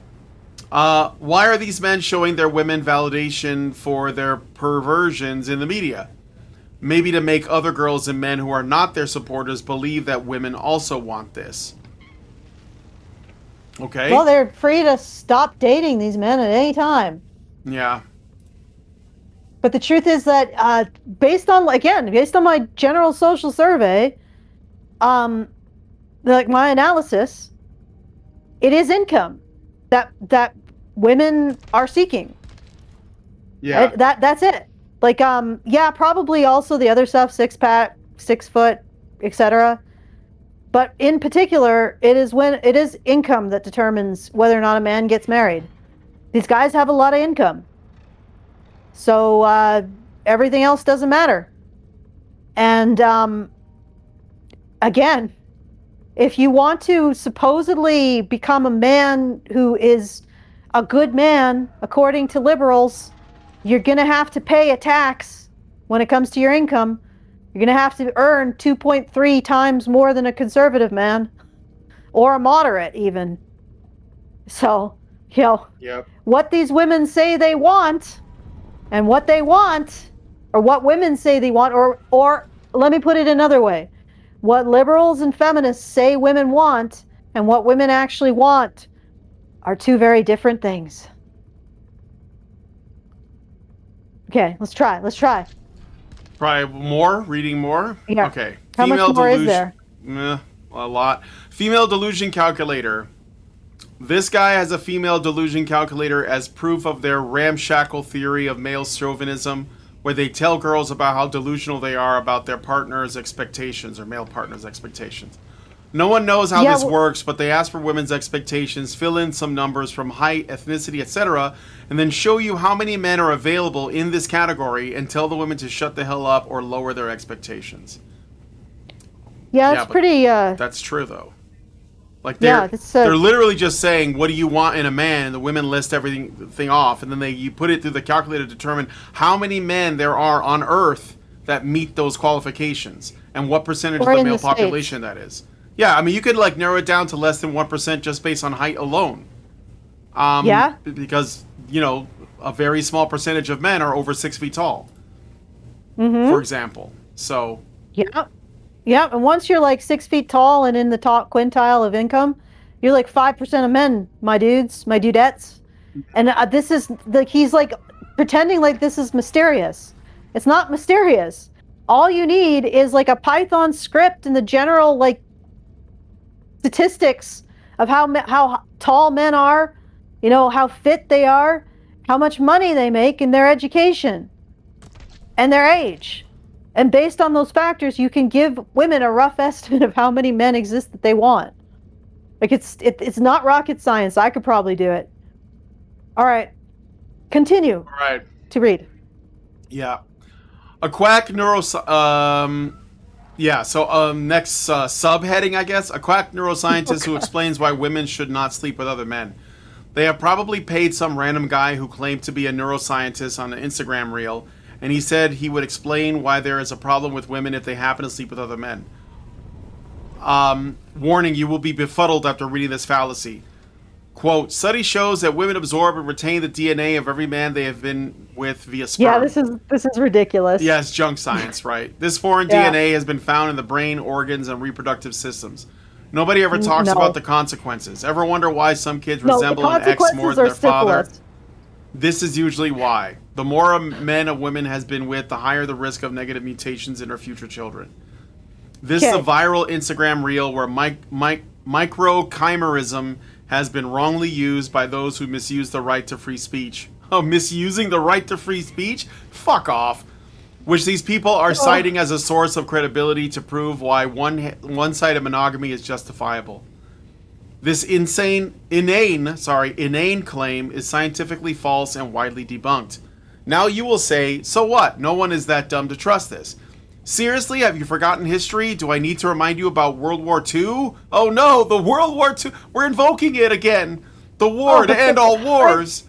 why are these men showing their women validation for their perversions in the media? Maybe to make other girls and men who are not their supporters believe that women also want this. Okay? Well, they're free to stop dating these men at any time. Yeah. But the truth is that, based on my general social survey, my analysis, it is income that women are seeking. Yeah. That's it. Like, yeah, probably also the other stuff, 6-pack, 6 foot, etc. But in particular, it is income that determines whether or not a man gets married. These guys have a lot of income. So everything else doesn't matter. And again, if you want to supposedly become a man who is a good man, according to liberals, you're going to have to pay a tax when it comes to your income. You're going to have to earn 2.3 times more than a conservative man, or a moderate even. So, Yep. What these women say they want, and what they want, or what women say they want, or let me put it another way. what liberals and feminists say women want and what women actually want are two very different things. Okay, let's try. Probably more? Reading more? Yeah. Okay. How much more is there? A lot. Female delusion calculator. This guy has a female delusion calculator as proof of their ramshackle theory of male chauvinism, where they tell girls about how delusional they are about their partner's expectations or male partner's expectations. No one knows how this works, but they ask for women's expectations, fill in some numbers from height, ethnicity, etc., and then show you how many men are available in this category and tell the women to shut the hell up or lower their expectations. Yeah, it's pretty... That's true, though. Like, they're literally just saying, what do you want in a man? And the women list everything off, and then you put it through the calculator to determine how many men there are on Earth that meet those qualifications and what percentage of the male population that is. Yeah, I mean, you could, like, narrow it down to less than 1% just based on height alone. Yeah? Because, you know, a very small percentage of men are over 6 feet tall, for example. So... Yeah, and once you're like 6 feet tall and in the top quintile of income, you're like 5% of men, my dudes, my dudettes. And this is, like, he's like pretending like this is mysterious. It's not mysterious. All you need is like a Python script and the general, like, statistics of how tall men are, you know, how fit they are, how much money they make, and their education and their age. And based on those factors, you can give women a rough estimate of how many men exist that they want. Like, it's not rocket science. I could probably do it. All right. Continue. All right. To read. Yeah. A quack next subheading, I guess. A quack neuroscientist who explains why women should not sleep with other men. They have probably paid some random guy who claimed to be a neuroscientist on an Instagram reel, and he said he would explain why there is a problem with women if they happen to sleep with other men. Warning, you will be befuddled after reading this fallacy. Quote, study shows that women absorb and retain the DNA of every man they have been with via sperm. Yeah, this is ridiculous. Yeah, it's junk science, right? This foreign DNA has been found in the brain, organs, and reproductive systems. Nobody ever talks about the consequences. Ever wonder why some kids resemble an ex more than their father? This is usually why. The more men a woman has been with, the higher the risk of negative mutations in her future children. This is a viral Instagram reel where microchimerism has been wrongly used by those who misuse the right to free speech. Oh, misusing the right to free speech? Fuck off. Which these people are citing as a source of credibility to prove why one-sided monogamy is justifiable. This inane claim is scientifically false and widely debunked. Now you will say, so what? No one is that dumb to trust this. Seriously, have you forgotten history? Do I need to remind you about World War II? Oh no, the World War II. We're invoking it again. The war to end all wars.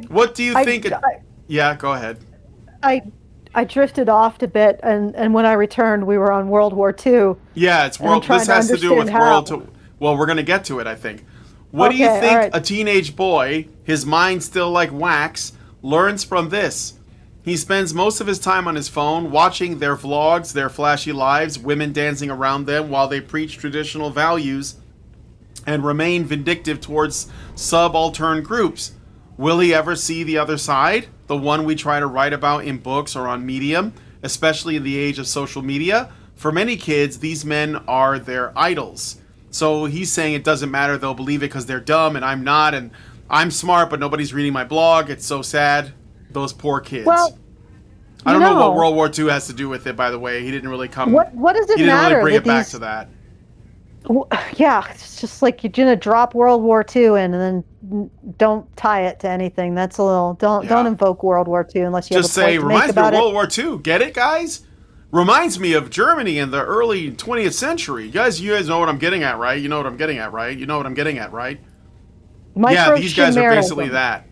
What do you think? Yeah, go ahead. I drifted off a bit, and when I returned, we were on World War II. Yeah, it's world. This has to do with Well, we're going to get to it, I think. What do you think a teenage boy, his mind still like wax, learns from this? He spends most of his time on his phone, watching their vlogs, their flashy lives, women dancing around them while they preach traditional values and remain vindictive towards subaltern groups. Will he ever see the other side? The one we try to write about in books or on Medium, especially in the age of social media? For many kids, these men are their idols. So he's saying it doesn't matter, they'll believe it because they're dumb and I'm not, and I'm smart but nobody's reading my blog. It's so sad. Those poor kids. Well, I don't know what World War II has to do with it, by the way. He didn't really come... What does it matter? He didn't really bring it back to that. Yeah, it's just like you're going to drop World War II in and then don't tie it to anything. That's a little... Don't invoke World War II unless you just have a point say, to make reminds me about of World War II. Get it, guys? Reminds me of Germany in the early 20th century. You guys know what I'm getting at, right? You know what I'm getting at, right? You know what I'm getting at, right? Yeah, these guys are basically that.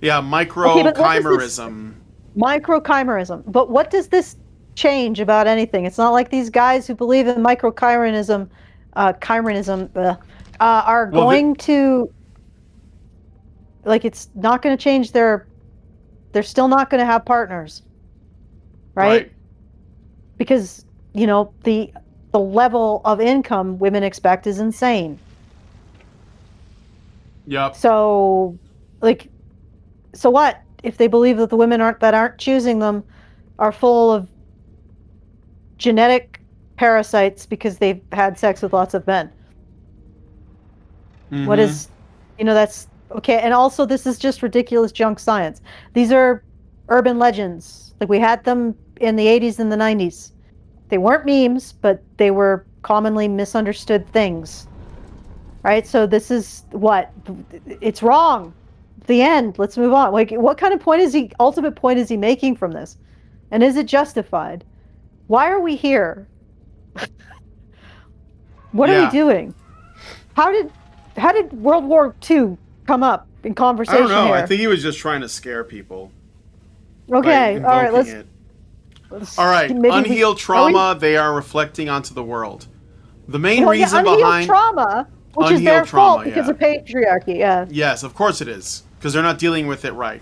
Yeah, microchimerism. Microchimerism. But what does this change about anything? It's not like these guys who believe in microchimerism are going to... Like, it's not going to change their... They're still not going to have partners. Right? Because, you know, the the level of income women expect is insane. Yep. So, like, so what if they believe that the women aren't choosing them are full of genetic parasites because they've had sex with lots of men? What is, that's okay. And also, this is just ridiculous junk science. These are urban legends. Like, we had them in the 80s and the 90s. They weren't memes, but they were commonly misunderstood things. Right? So this is what? It's wrong. The end. Let's move on. Like, what kind of ultimate point is he making from this? And is it justified? Why are we here? What are we doing? How did World War II come up in conversation I don't know. here? I think he was just trying to scare people. Okay, all right, let's all right, unhealed trauma they are reflecting onto the world. The main reason behind trauma, which is their fault because of patriarchy, Yes, of course it is, because they're not dealing with it right.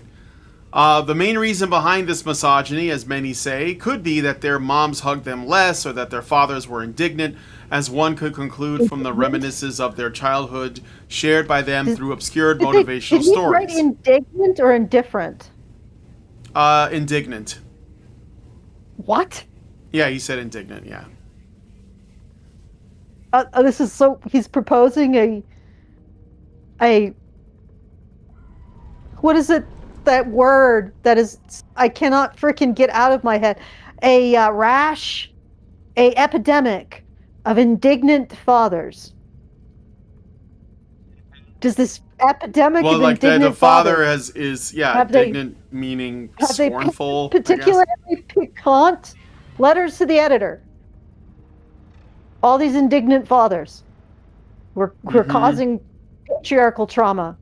The main reason behind this misogyny, as many say, could be that their moms hugged them less or that their fathers were indignant, as one could conclude from the reminiscences of their childhood shared by them through obscured motivational stories. Did he write indignant or indifferent? Indignant. What? Yeah, he said indignant, yeah. This is so... He's proposing a... What is it? That word that is... I cannot freaking get out of my head. A epidemic of indignant fathers. Does this epidemic of indignant fathers... indignant meaning scornful. Particularly piquant letters to the editor. All these indignant fathers were causing patriarchal trauma.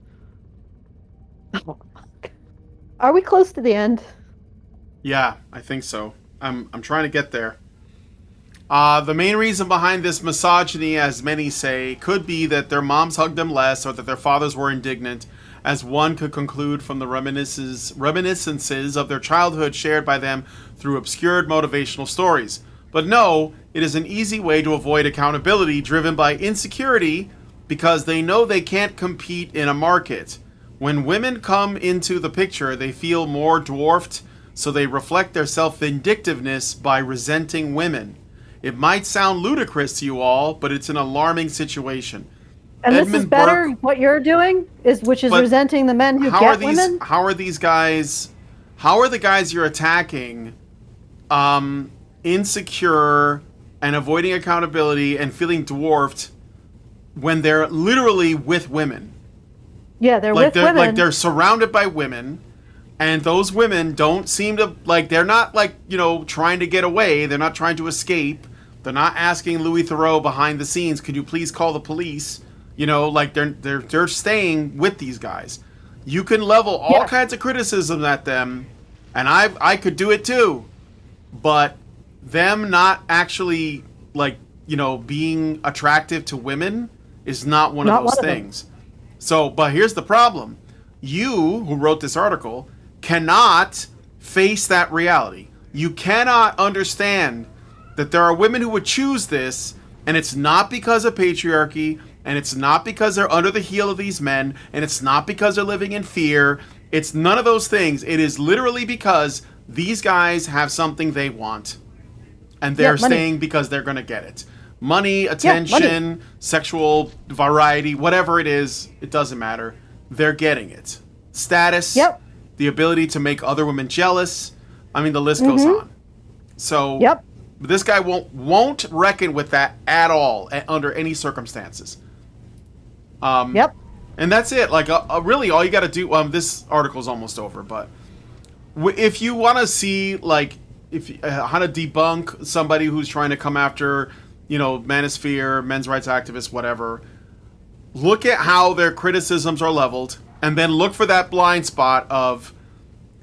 Are we close to the end? Yeah, I think so. I'm trying to get there. The main reason behind this misogyny, as many say, could be that their moms hugged them less or that their fathers were indignant, as one could conclude from the reminiscences of their childhood shared by them through obscured motivational stories. But no, it is an easy way to avoid accountability driven by insecurity because they know they can't compete in a market. When women come into the picture, they feel more dwarfed, so they reflect their self-vindictiveness by resenting women. It might sound ludicrous to you all, but it's an alarming situation. And Edmund this is better, what you're doing, which is resenting the men who get women? How are the guys you're attacking insecure and avoiding accountability and feeling dwarfed when they're literally with women? Yeah, they're with women. Like, they're surrounded by women, and those women don't seem to, like, they're not, like, trying to get away. They're not trying to escape. They're not asking Louis Theroux behind the scenes, could you please call the police? Like, they're staying with these guys. You can level all kinds of criticism at them, and I could do it too. But them not actually, like, being attractive to women is not one of those things. So, but here's the problem. You, who wrote this article, cannot face that reality. You cannot understand that there are women who would choose this, and it's not because of patriarchy, and it's not because they're under the heel of these men, and it's not because they're living in fear. It's none of those things. It is literally because these guys have something they want, and they're staying because they're going to get it. Money, attention, sexual variety, whatever it is, it doesn't matter. They're getting it. Status, the ability to make other women jealous. I mean, the list goes on. So this guy won't reckon with that at all under any circumstances. And that's it. Like, really, all you got to do. This article's almost over, but if you want to see, like, how to debunk somebody who's trying to come after, Manosphere, men's rights activists, whatever, look at how their criticisms are leveled, and then look for that blind spot of,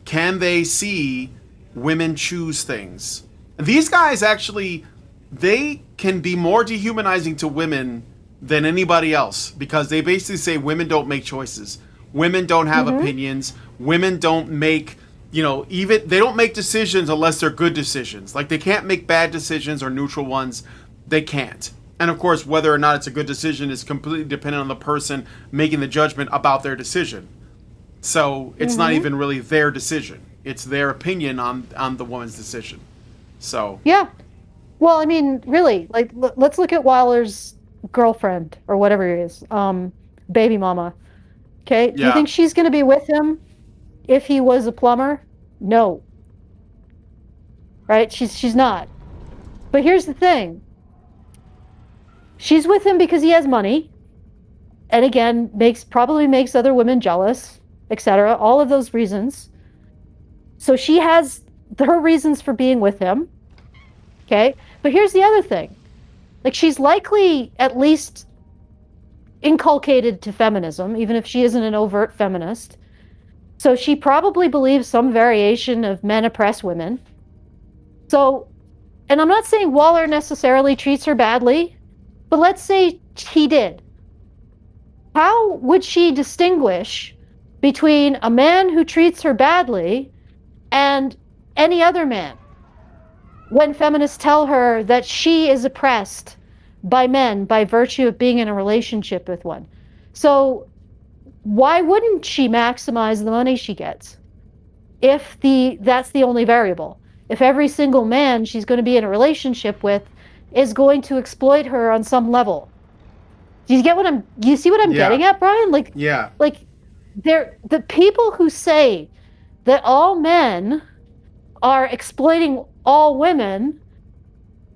can they see women choose things? These guys actually, they can be more dehumanizing to women than anybody else, because they basically say women don't make choices. Women don't have opinions. Women don't make, they don't make decisions unless they're good decisions. Like, they can't make bad decisions or neutral ones. they can't. And of course, whether or not it's a good decision is completely dependent on the person making the judgment about their decision. So it's not even really their decision. It's their opinion on the woman's decision. So Yeah. Well, I mean, really, like, let's look at Wilder's girlfriend or whatever it is, baby mama. Okay, do you Yeah. think she's going to be with him if he was a plumber? No. Right? She's not. But here's the thing. She's with him because he has money, and again, probably makes other women jealous, etc. All of those reasons. So she has her reasons for being with him. Okay? But here's the other thing. Like, she's likely at least inculcated to feminism, even if she isn't an overt feminist. So she probably believes some variation of men oppress women. So, and I'm not saying Waller necessarily treats her badly, but let's say he did. How would she distinguish between a man who treats her badly and any other man when feminists tell her that she is oppressed by men by virtue of being in a relationship with one? So why wouldn't she maximize the money she gets if that's the only variable? If every single man she's going to be in a relationship with is going to exploit her on some level. Do you see what I'm getting at, Brian? Like, yeah. Like, the people who say that all men are exploiting all women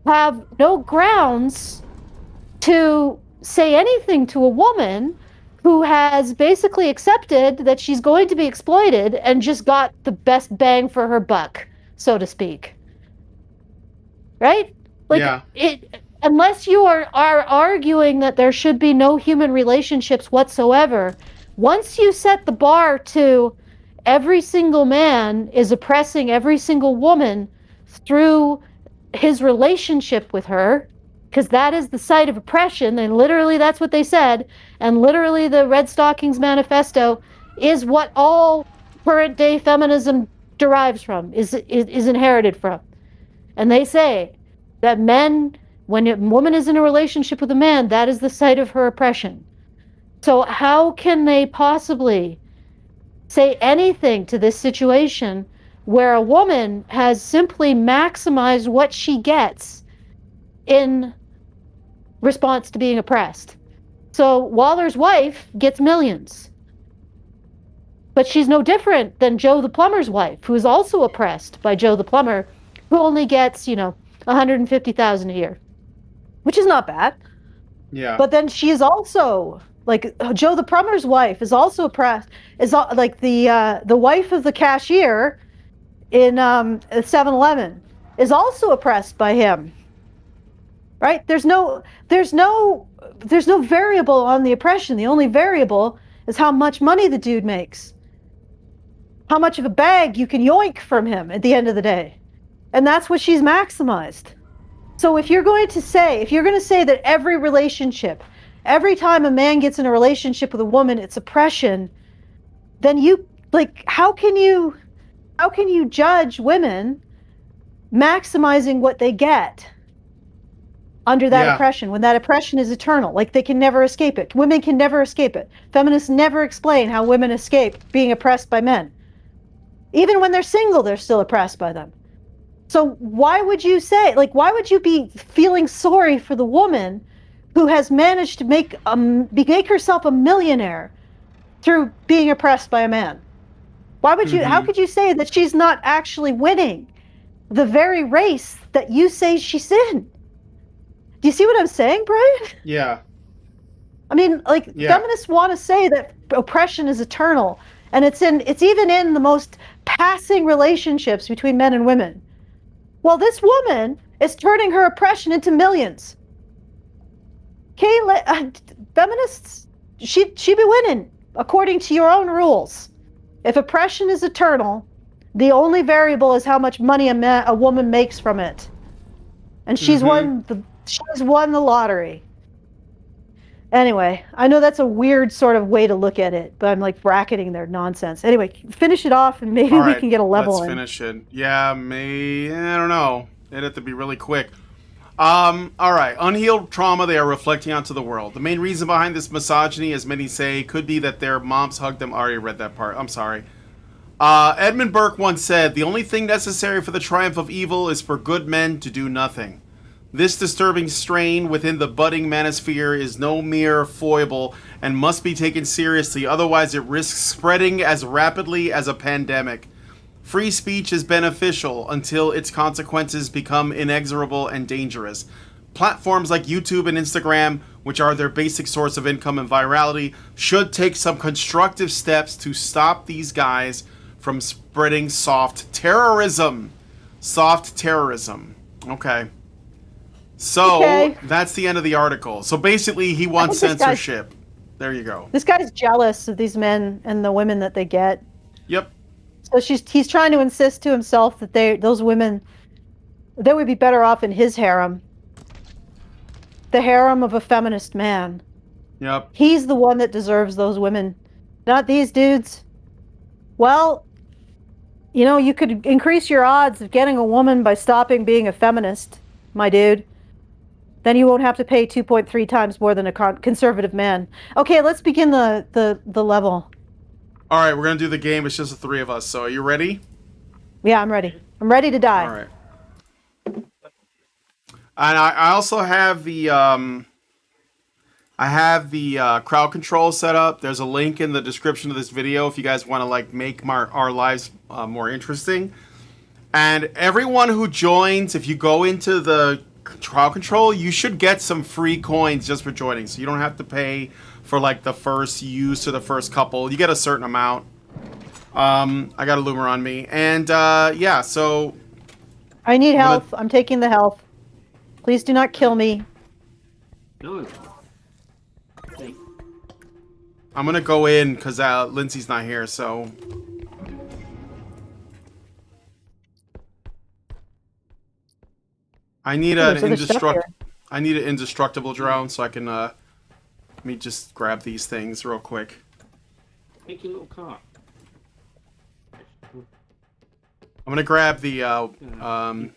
have no grounds to say anything to a woman who has basically accepted that she's going to be exploited and just got the best bang for her buck, so to speak. Right? Like, unless you are arguing that there should be no human relationships whatsoever, once you set the bar to every single man is oppressing every single woman through his relationship with her, because that is the site of oppression, and literally that's what they said, and literally the Red Stockings Manifesto is what all current day feminism derives from, is inherited from. And they say that when a woman is in a relationship with a man, that is the site of her oppression. So how can they possibly say anything to this situation where a woman has simply maximized what she gets in response to being oppressed? So Waller's wife gets millions. But she's no different than Joe the plumber's wife, who is also oppressed by Joe the plumber, who only gets, $150,000 a year, which is not bad. Yeah. But then she's also, like, Joe the plumber's wife is also oppressed, is like the wife of the cashier in 7-Eleven is also oppressed by him. Right? There's no variable on the oppression. The only variable is how much money the dude makes. How much of a bag you can yoink from him at the end of the day. And that's what she's maximized. So if you're going to say that every relationship, every time a man gets in a relationship with a woman, it's oppression, then how can you judge women maximizing what they get under that oppression, when that oppression is eternal? Like, they can never escape it. Women can never escape it. Feminists never explain how women escape being oppressed by men. Even when they're single, they're still oppressed by them. So why would you be feeling sorry for the woman who has managed to make herself a millionaire through being oppressed by a man? Why would you? How could you say that she's not actually winning the very race that you say she's in? Do you see what I'm saying, Brian? Yeah. I mean, feminists want to say that oppression is eternal, and it's even in the most passing relationships between men and women. Well, this woman is turning her oppression into millions. Okay, feminists, she'd be winning according to your own rules. If oppression is eternal, the only variable is how much money a woman makes from it, and she's won the lottery. Anyway, I know that's a weird sort of way to look at it, but I'm like bracketing their nonsense. Anyway, finish it off, and maybe we can get a level in. Let's finish it. Yeah, I don't know. It'd have to be really quick. All right. Unhealed trauma they are reflecting onto the world. The main reason behind this misogyny, as many say, could be that their moms hugged them. I already read that part. I'm sorry. Edmund Burke once said, "The only thing necessary for the triumph of evil is for good men to do nothing." This disturbing strain within the budding manosphere is no mere foible and must be taken seriously, otherwise it risks spreading as rapidly as a pandemic. Free speech is beneficial until its consequences become inexorable and dangerous. Platforms like YouTube and Instagram, which are their basic source of income and virality, should take some constructive steps to stop these guys from spreading soft terrorism. Soft terrorism. Okay. So, Okay. that's the end of the article. So basically, he wants think this guy's- censorship. There you go. This guy's jealous of these men and the women that they get. Yep. So he's trying to insist to himself that those women, they would be better off in his harem. The harem of a feminist man. Yep. He's the one that deserves those women, not these dudes. Well, you know, you could increase your odds of getting a woman by stopping being a feminist, my dude. Then you won't have to pay 2.3 times more than a conservative man. Okay, let's begin the level. All right, we're going to do the game. It's just the three of us. So, are you ready? Yeah, I'm ready. I'm ready to die. All right. And I also have the crowd control set up. There's a link in the description of this video if you guys want to like make our lives more interesting. And everyone who joins, if you go into the crowd control, you should get some free coins just for joining. So you don't have to pay for like the first use or the first couple. You get a certain amount. I got a loomer on me. And yeah, so I need health. I'm taking the health. Please do not kill me. No. Thank. I'm gonna go in because Lindsay's not here, so I need an I need an indestructible drone so I can let me just grab these things real quick. Make your little car. I'm gonna grab the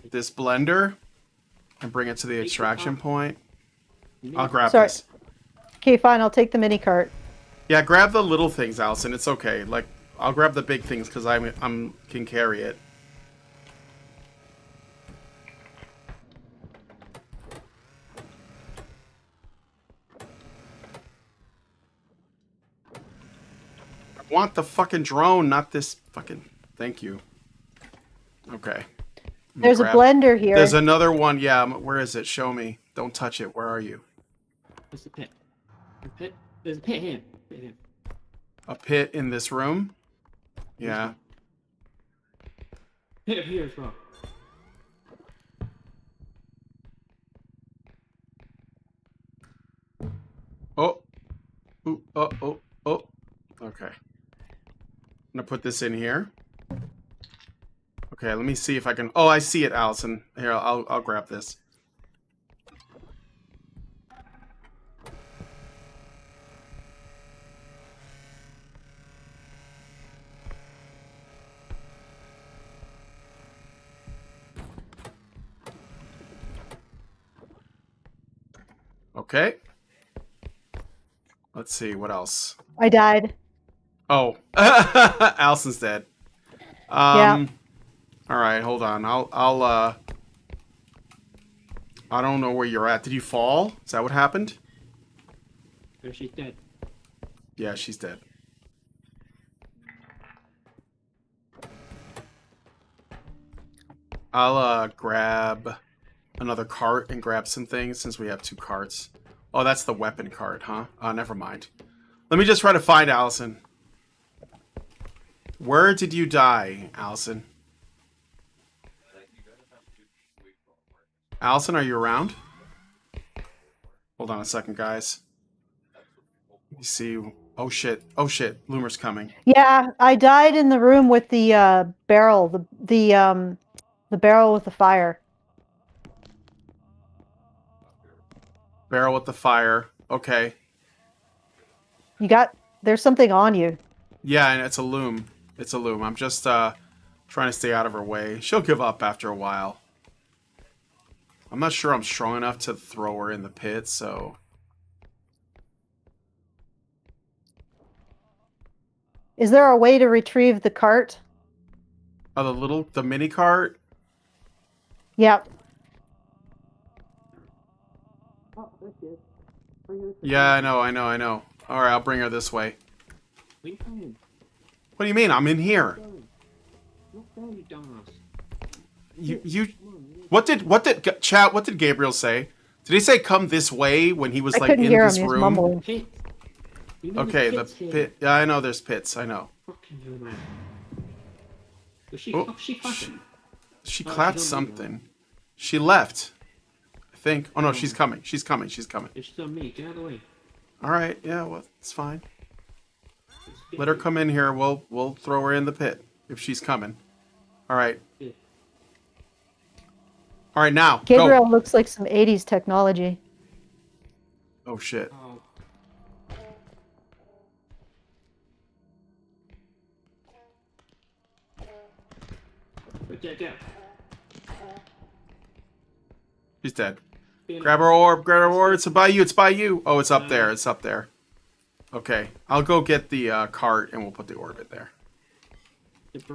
this blender and bring it to the extraction point. I'll grab this. Okay, fine. I'll take the mini cart. Yeah, grab the little things, Alison. It's okay. Like, I'll grab the big things because I can carry it. I want the fucking drone, not this fucking... Thank you. Okay. There's a blender here. There's another one. Yeah, where is it? Show me. Don't touch it. Where are you? There's a pit. A pit? There's a pit here. Pit here. A pit in this room? Yeah. Pit here as well. Oh. Ooh, oh, oh, oh. Okay. I'm gonna put this in here. Okay, let me see if I can... Oh, I see it, Alison. Here, I'll grab this. Okay. Let's see, what else? I died. Oh. Alison's dead. Yeah. All right, hold on. I don't know where you're at. Did you fall? Is that what happened? Or she's dead. Yeah, she's dead. I'll grab another cart and grab some things since we have 2 carts. Oh, that's the weapon cart, huh? Never mind. Let me just try to find Alison. Where did you die, Alison? Alison, are you around? Hold on a second, guys. Let me see. Oh shit! Oh shit! Loomer's coming. Yeah, I died in the room with the barrel, the barrel with the fire. Barrel with the fire. Okay. There's something on you. Yeah, and it's a loom. It's a loom. I'm just trying to stay out of her way. She'll give up after a while. I'm not sure I'm strong enough to throw her in the pit, so... Is there a way to retrieve the cart? Oh, the mini cart? Yep. Oh, that's good. Bring her to Yeah, I know. Alright, I'll bring her this way. Where you going? What do you mean? I'm in here. Look down, you dumbass. You... What did Gabriel say? Did he say come this way when he was I like couldn't in hear him. this He was room? mumbling. Pit. You know Okay, the pit's here. pit. Yeah, I know there's pits. I know. Fucking hell, man. Was she, Oh, she clapping? She Oh, clapped she don't do that. something. She left. I think. Oh no, she's coming. She's coming. She's coming. It's still me. Get out of the way. All right. Yeah. Well, it's fine. It's Let her come in here. We'll throw her in the pit if she's coming. All right. Yeah. All right. Now Gabriel go. looks like some 80s technology. Oh shit. Oh. Get. She's dead. Grab her orb. Grab her orb. It's by you. It's by you. Oh, it's up there. It's up there. Okay. I'll go get the cart and we'll put the orb in there.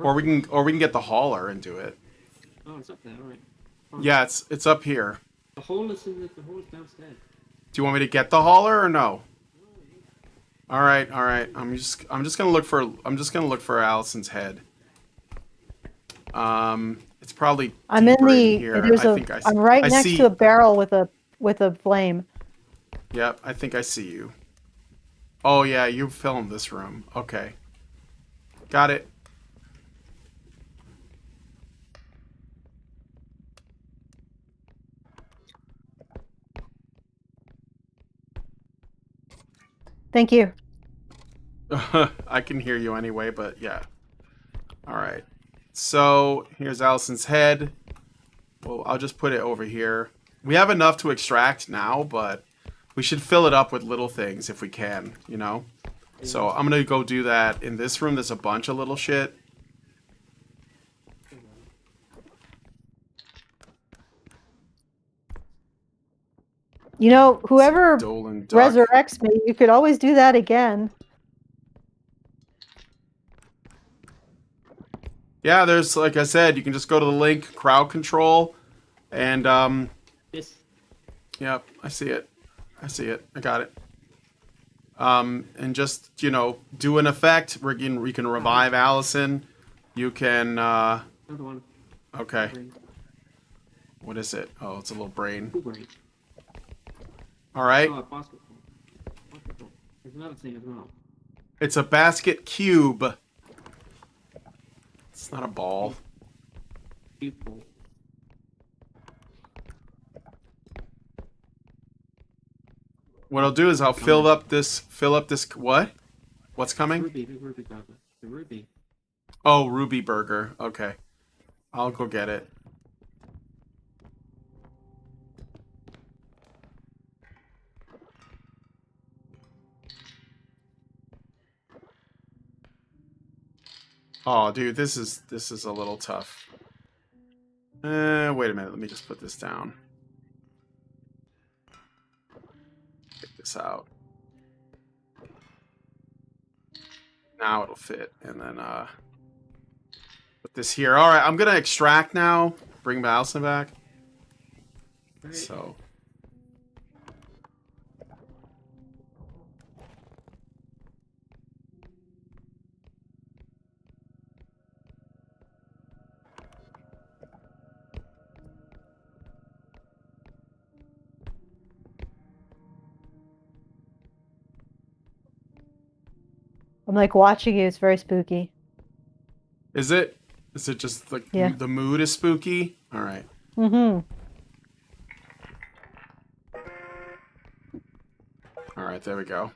Or we can get the hauler and do it. Oh, it's up there. All right. Yeah, it's up here. The hole is downstairs. Do you want me to get the hauler or no? All right. I'm just gonna look for Allison's head. It's probably I'm in deeper the. here. There's I a. think I I'm right I next see, to a barrel with a flame. Yep, I think I see you. Oh yeah, you filmed this room. Okay, got it. Thank you. I can hear you anyway, but yeah. All right. So here's Allison's head. Well, I'll just put it over here. We have enough to extract now, but we should fill it up with little things if we can, you know? So I'm going to go do that. In this room, there's a bunch of little shit. You know, whoever Dolan duck. resurrects me, you could always do that again. Yeah, there's, like I said, you can just go to the link, crowd control, and, This. yep, I see it. I got it. And just, you know, do an effect. We can revive Allison. You can, Another one. okay. Brain. What is it? Oh, it's a little brain. Two brains. All right. Oh, a basketball. Basketball. There's another thing as well. It's a basket cube. It's not a ball. People. What I'll do is I'll fill up this, what? What's coming? The ruby burger. The ruby. Oh, Ruby Burger. Okay. I'll go get it. Oh, dude, this is a little tough. Wait a minute. Let me just put this down. Take this out. Now it'll fit, and then put this here. All right, I'm gonna extract now. Bring Alison back. Right. So. I'm like watching you. It's very spooky. Is it? Is it just like Yeah. the mood is spooky? All right. Mm-hmm. All right, there we go.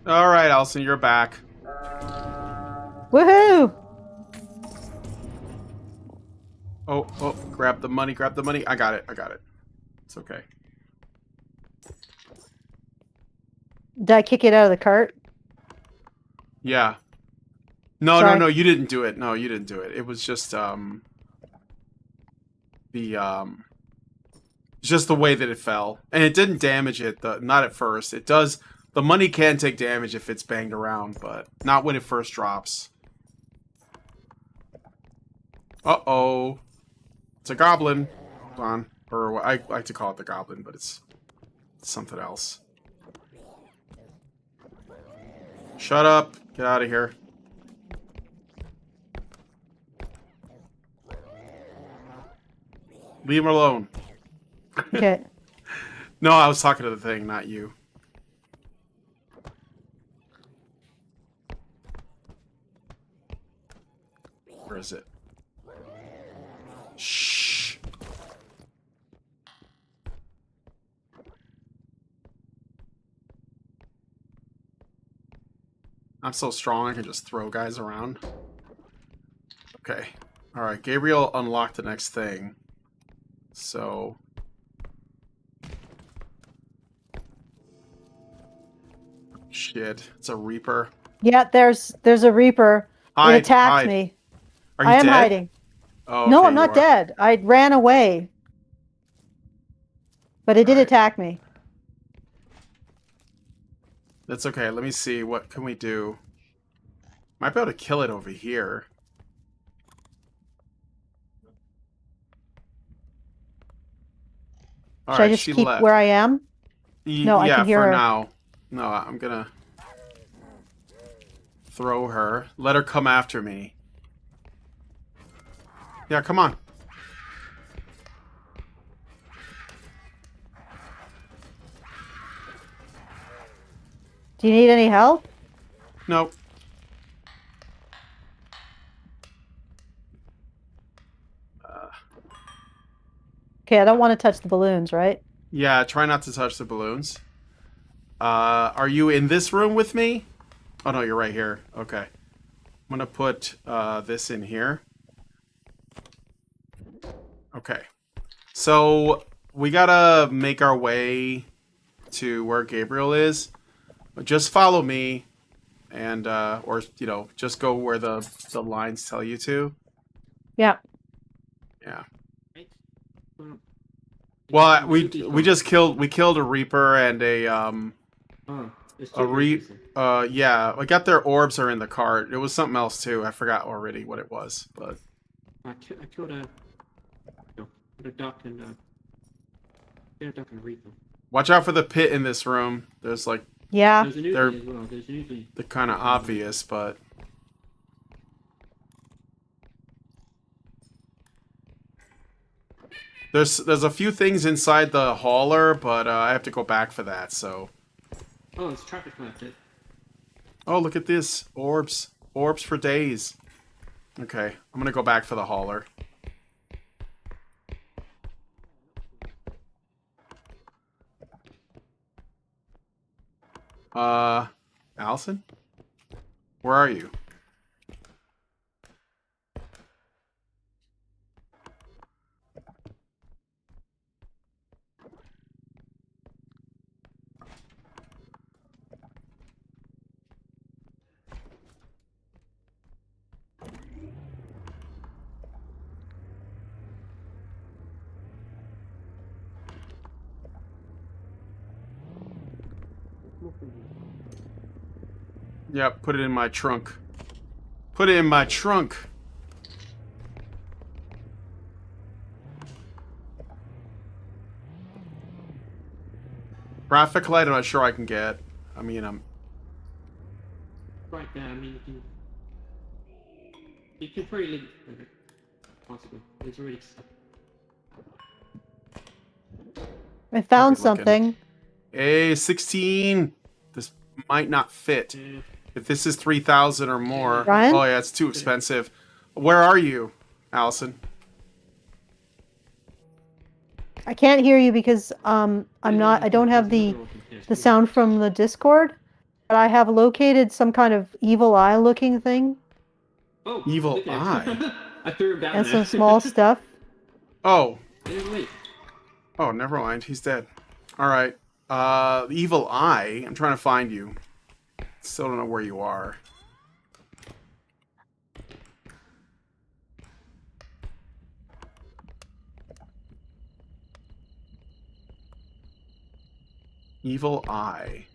All right, Alison, you're back. Woohoo! Oh, grab the money, I got it. It's okay. Did I kick it out of the cart? Yeah. No, Sorry. no, you didn't do it. No, you didn't do it. It was just just the way that it fell, and it didn't damage it. Not at first. It does. The money can take damage if it's banged around, but not when it first drops. Uh-oh. It's a goblin. Hold on. Or I like to call it the goblin, but it's something else. Shut up. Get out of here. Leave him alone. Okay. No, I was talking to the thing, not you. Where is it? Shh. I'm so strong I can just throw guys around. Okay. Alright, Gabriel unlocked the next thing. So... Shit, it's a Reaper. Yeah, there's a Reaper. Hide, It attacked hide. me. Are you I am dead? hiding. Oh, No, okay, I'm you not are. dead. I ran away. But it did Alright. attack me. That's okay. Let me see. What can we do? Might be able to kill it over here. Should I Alright, just she keep left. where I am? No, I yeah, can hear for her. now. No, I'm gonna throw her. Let her come after me. Yeah, come on. Do you need any help? Nope. Okay, I don't want to touch the balloons, right? Yeah, try not to touch the balloons. Are you in this room with me? Oh no, you're right here. Okay. I'm gonna put this in here. Okay. So we gotta make our way to where Gabriel is. Just follow me, and or just go where the lines tell you to. Yeah. Yeah. Right? Well, we killed a Reaper and a Oh, there's a two Reapers then. yeah. I got their orbs are in the cart. It was something else too. I forgot already what it was, but I killed a duck and a duck and a Reaper. watch out for the pit in this room. There's like Yeah. There's a new they're- thing as well. There's a new thing. they're kind of obvious, but there's a few things inside the hauler, but I have to go back for that. So Oh, it's traffic collected. oh, look at this orbs for days. Okay, I'm gonna go back for the hauler. Alison? Where are you? Yep, put it in my trunk. Put it in my trunk. Traffic light, I'm not sure I can get. I mean, I'm... Right there. I mean, you can probably link it. Possibly. It's already stuck. I found Probably looking. something. Hey, 16! This might not fit. Yeah. If this is 3,000 or more... Ryan? Oh yeah, it's too expensive. Where are you, Allison? I can't hear you because I don't have the sound from the Discord, but I have located some kind of evil eye looking thing Oh, Evil look at it. eye. I threw him down and there. some small stuff. Oh. Wait. Oh, never mind. He's dead. Alright. Evil Eye. I'm trying to find you. Still don't know where you are. Evil Eye.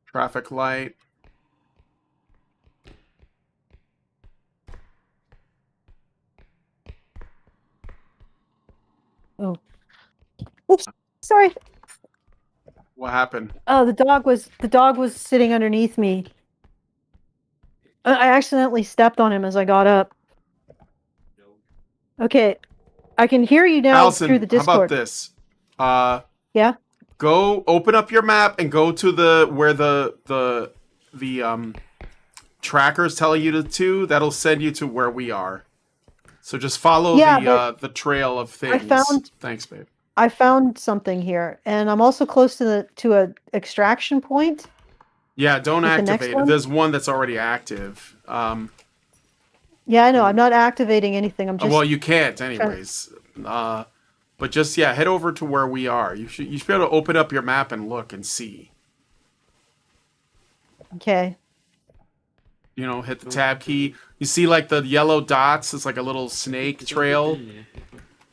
Traffic light. Oh. Oops. Sorry. What happened? Oh, the dog was sitting underneath me. I accidentally stepped on him as I got up. Okay, I can hear you now through the Alison, how about Discord. this? Yeah. Go open up your map and go to the where the tracker's telling you to. That'll send you to where we are. So just follow the trail of things. Thanks, babe. I found something here, and I'm also close to a extraction point. Yeah, don't Like the next activate it. one? There's one that's already active. Yeah, I know. I'm not activating anything. I'm just Well, you can't anyways. But just head over to where we are. You should be able to open up your map and look and see. okay. You know, hit the tab key. You see like the yellow dots? It's like a little snake trail.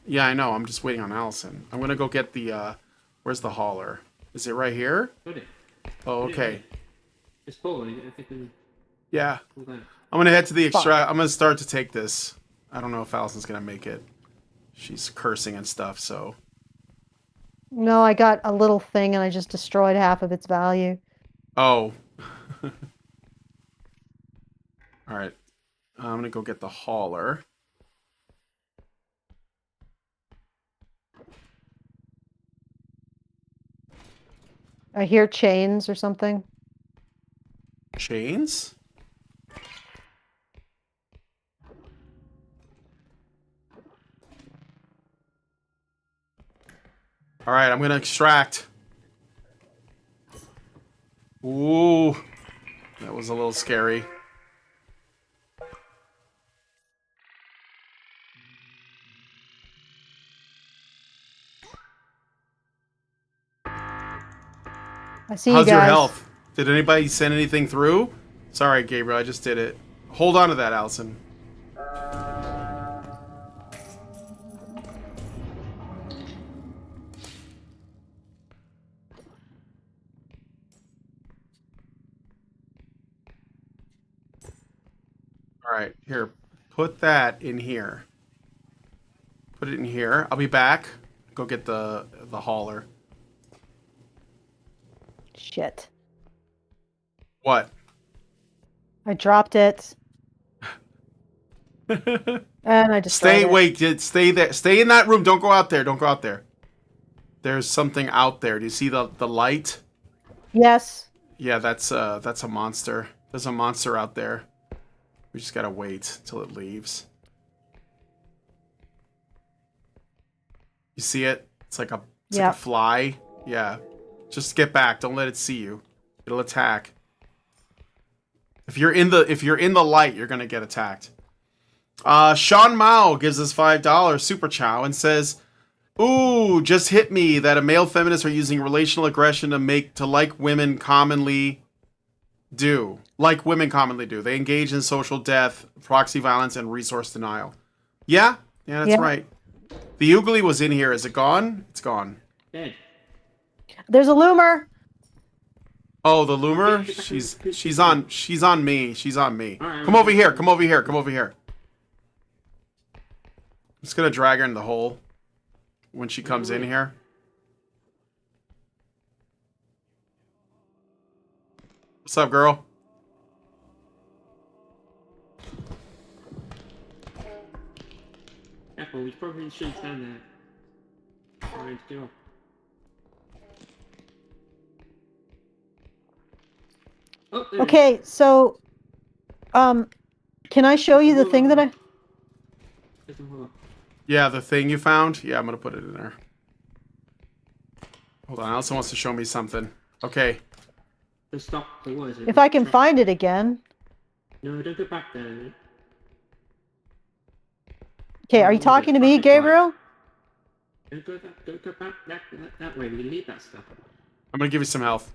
Yeah, I know. I'm just waiting on Allison. I'm gonna go get the where's the hauler? Is it right here? Oh, okay. It's full. I think we Yeah. hold on. I'm gonna head to the extract. I'm gonna start to take this. I don't know if Allison's gonna make it. She's cursing and stuff, so. No, I got a little thing, and I just destroyed half of its value. Oh. Alright. I'm gonna go get the hauler. I hear chains or something. Chains? Alright, I'm gonna extract. Ooh. That was a little scary. I see you How's guys. your health? Did anybody send anything through? Sorry, Gabriel, I just did it. Hold on to that, Allison. Alright, here. Put that in here. Put it in here. I'll be back. Go get the hauler. Shit. What? I dropped it. And I destroyed it. Wait, stay there. Stay in that room. Don't go out there. Don't go out there. There's something out there. Do you see the light? Yes. Yeah, that's a monster. There's a monster out there. We just gotta wait till it leaves. You see it? It's like a fly. Yeah. Just get back. Don't let it see you. It'll attack. If you're in the light, you're gonna get attacked. Sean Mao gives us $5 super chow and says, "Ooh, just hit me that a male feminists are using relational aggression to like women commonly do. Like women commonly do. They engage in social death, proxy violence, and resource denial." Yeah, that's right. The oogly was in here. Is it gone? It's gone. Dead. There's a loomer. Oh, the loomer? She's on me. She's on me. Alright, Come over here. Come over here. Come over here. I'm just gonna drag her in the hole when she comes in here. What's up, girl? Careful, we probably shouldn't stand that. Alright, go. Oh, there. Okay, so, can I show you the thing that I... There's a hole. Yeah, the thing you found? Yeah, I'm gonna put it in there. Hold on, Alison wants to show me something. Okay. The stop. What is it? If I can find it again. No, don't go back there. Okay, are you talking to me, Gabriel? Don't go back that way. We need that stuff. I'm gonna give you some health.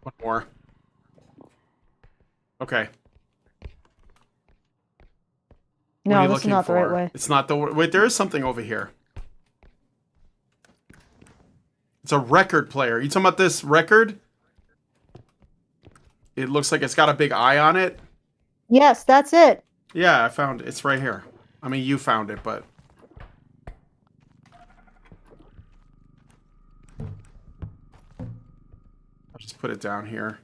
One more. Okay. What are No, you this is looking not the right for? way. It's not the... Wait, there is something over here. It's a record player. You talking about this record? It looks like it's got a big eye on it. Yes, that's it. Yeah, I found it. It's right here. I mean, you found it, but... I'll just put it down here.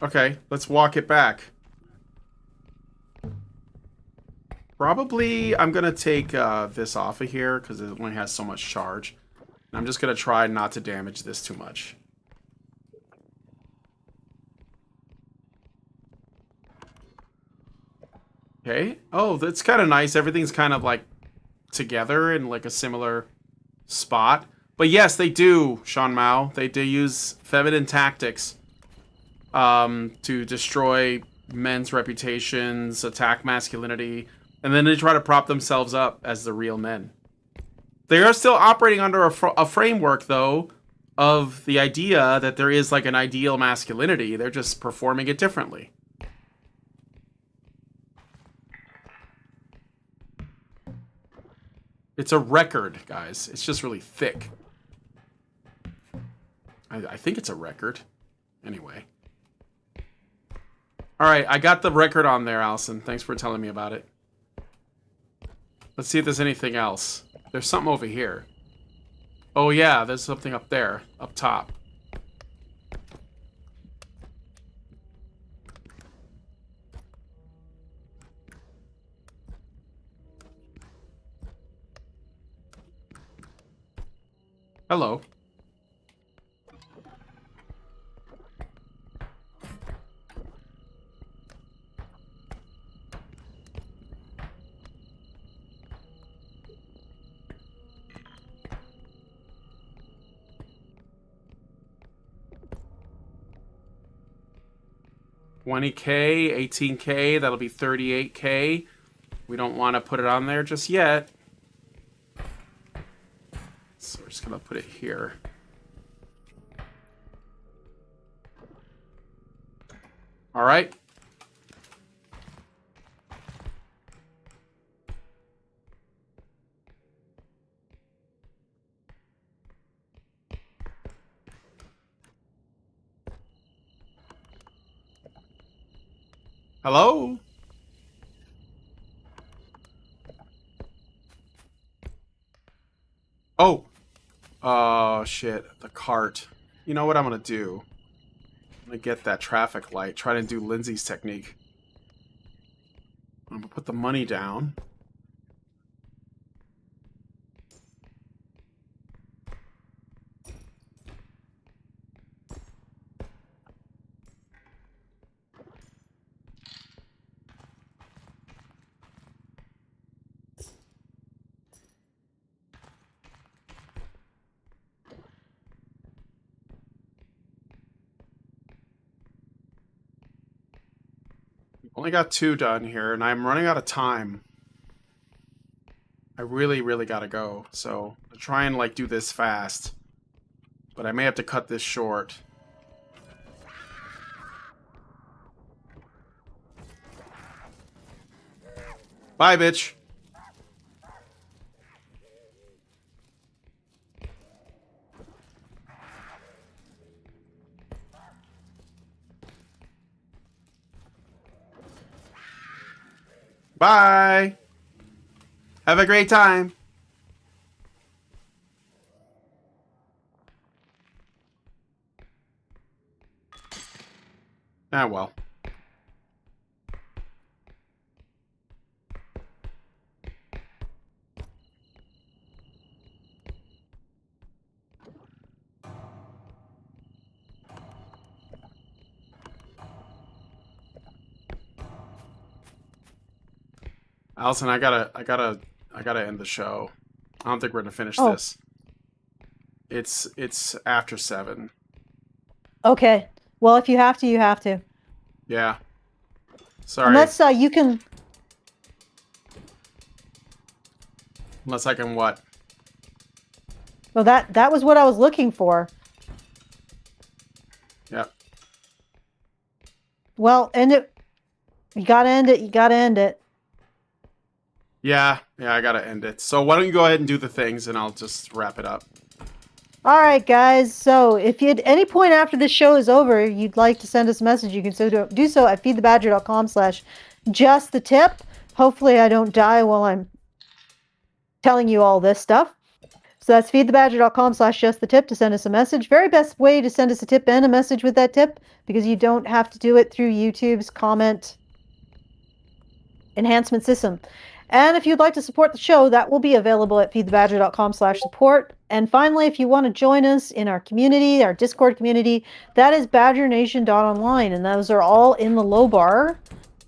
Okay, let's walk it back. Probably, I'm going to take this off of here because it only has so much charge. And I'm just going to try not to damage this too much. Okay. Oh, that's kind of nice. Everything's kind of like together in like a similar spot. But yes, they do, Sean Mao. They do use feminine tactics to destroy men's reputations, attack masculinity, and then they try to prop themselves up as the real men. They are still operating under a framework, though, of the idea that there is like an ideal masculinity. They're just performing it differently. It's a record, guys. It's just really thick. I think it's a record. Anyway. Alright, I got the record on there, Alison. Thanks for telling me about it. Let's see if there's anything else. There's something over here. Oh yeah, there's something up there. Up top. Hello. $20K, $18K, that'll be $38K. We don't want to put it on there just yet. So we're just gonna put it here. All right. Hello? Oh. Oh, shit. The cart. You know what I'm going to do? I'm going to get that traffic light. Try to do Lindsay's technique. I'm going to put the money down. Only got 2 done here, and I'm running out of time. I really, really gotta go. So, I'll try and, like, do this fast. But I may have to cut this short. Bye, bitch. Bye. Have a great time. Ah, well. Alison, I gotta end the show. I don't think we're gonna finish Oh. this. It's after 7. Okay. Well, if you have to, you have to. Yeah. Sorry. Unless you can. Unless I can what? Well, that was what I was looking for. Yep. Well, end it. You gotta end it. You gotta end it. Yeah, I gotta end it. So why don't you go ahead and do the things, and I'll just wrap it up. All right, guys. So if you at any point after this show is over, you'd like to send us a message, you can do so at feedthebadger.com/justthetip. Hopefully I don't die while I'm telling you all this stuff. So that's feedthebadger.com/justthetip to send us a message. Very best way to send us a tip and a message with that tip, because you don't have to do it through YouTube's comment enhancement system. And if you'd like to support the show, that will be available at feedthebadger.com/support. And finally, if you want to join us in our community, our Discord community, that is badgernation.online. And those are all in the low bar.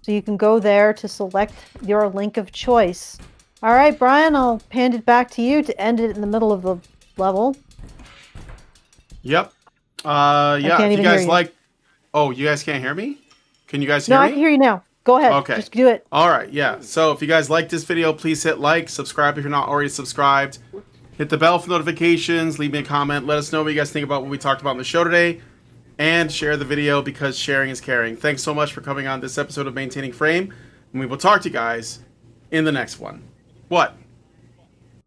So you can go there to select your link of choice. All right, Brian, I'll hand it back to you to end it in the middle of the level. Yep. Yeah, can't if you even guys hear you. like... Oh, you guys can't hear me? Can you guys hear No, me? I can hear you now. Go ahead. Okay. Just do it. All right, yeah. So if you guys like this video, please hit like, subscribe if you're not already subscribed. Hit the bell for notifications, leave me a comment, let us know what you guys think about what we talked about in the show today, and share the video because sharing is caring. Thanks so much for coming on this episode of Maintaining Frame, and we will talk to you guys in the next one. What?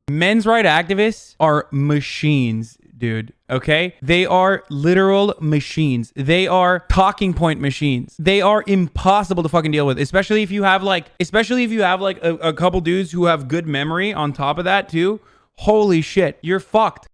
Men's rights activists are machines, dude. Okay? They are literal machines. They are talking point machines. They are impossible to fucking deal with, especially if you have like a couple dudes who have good memory on top of that too. Holy shit, you're fucked.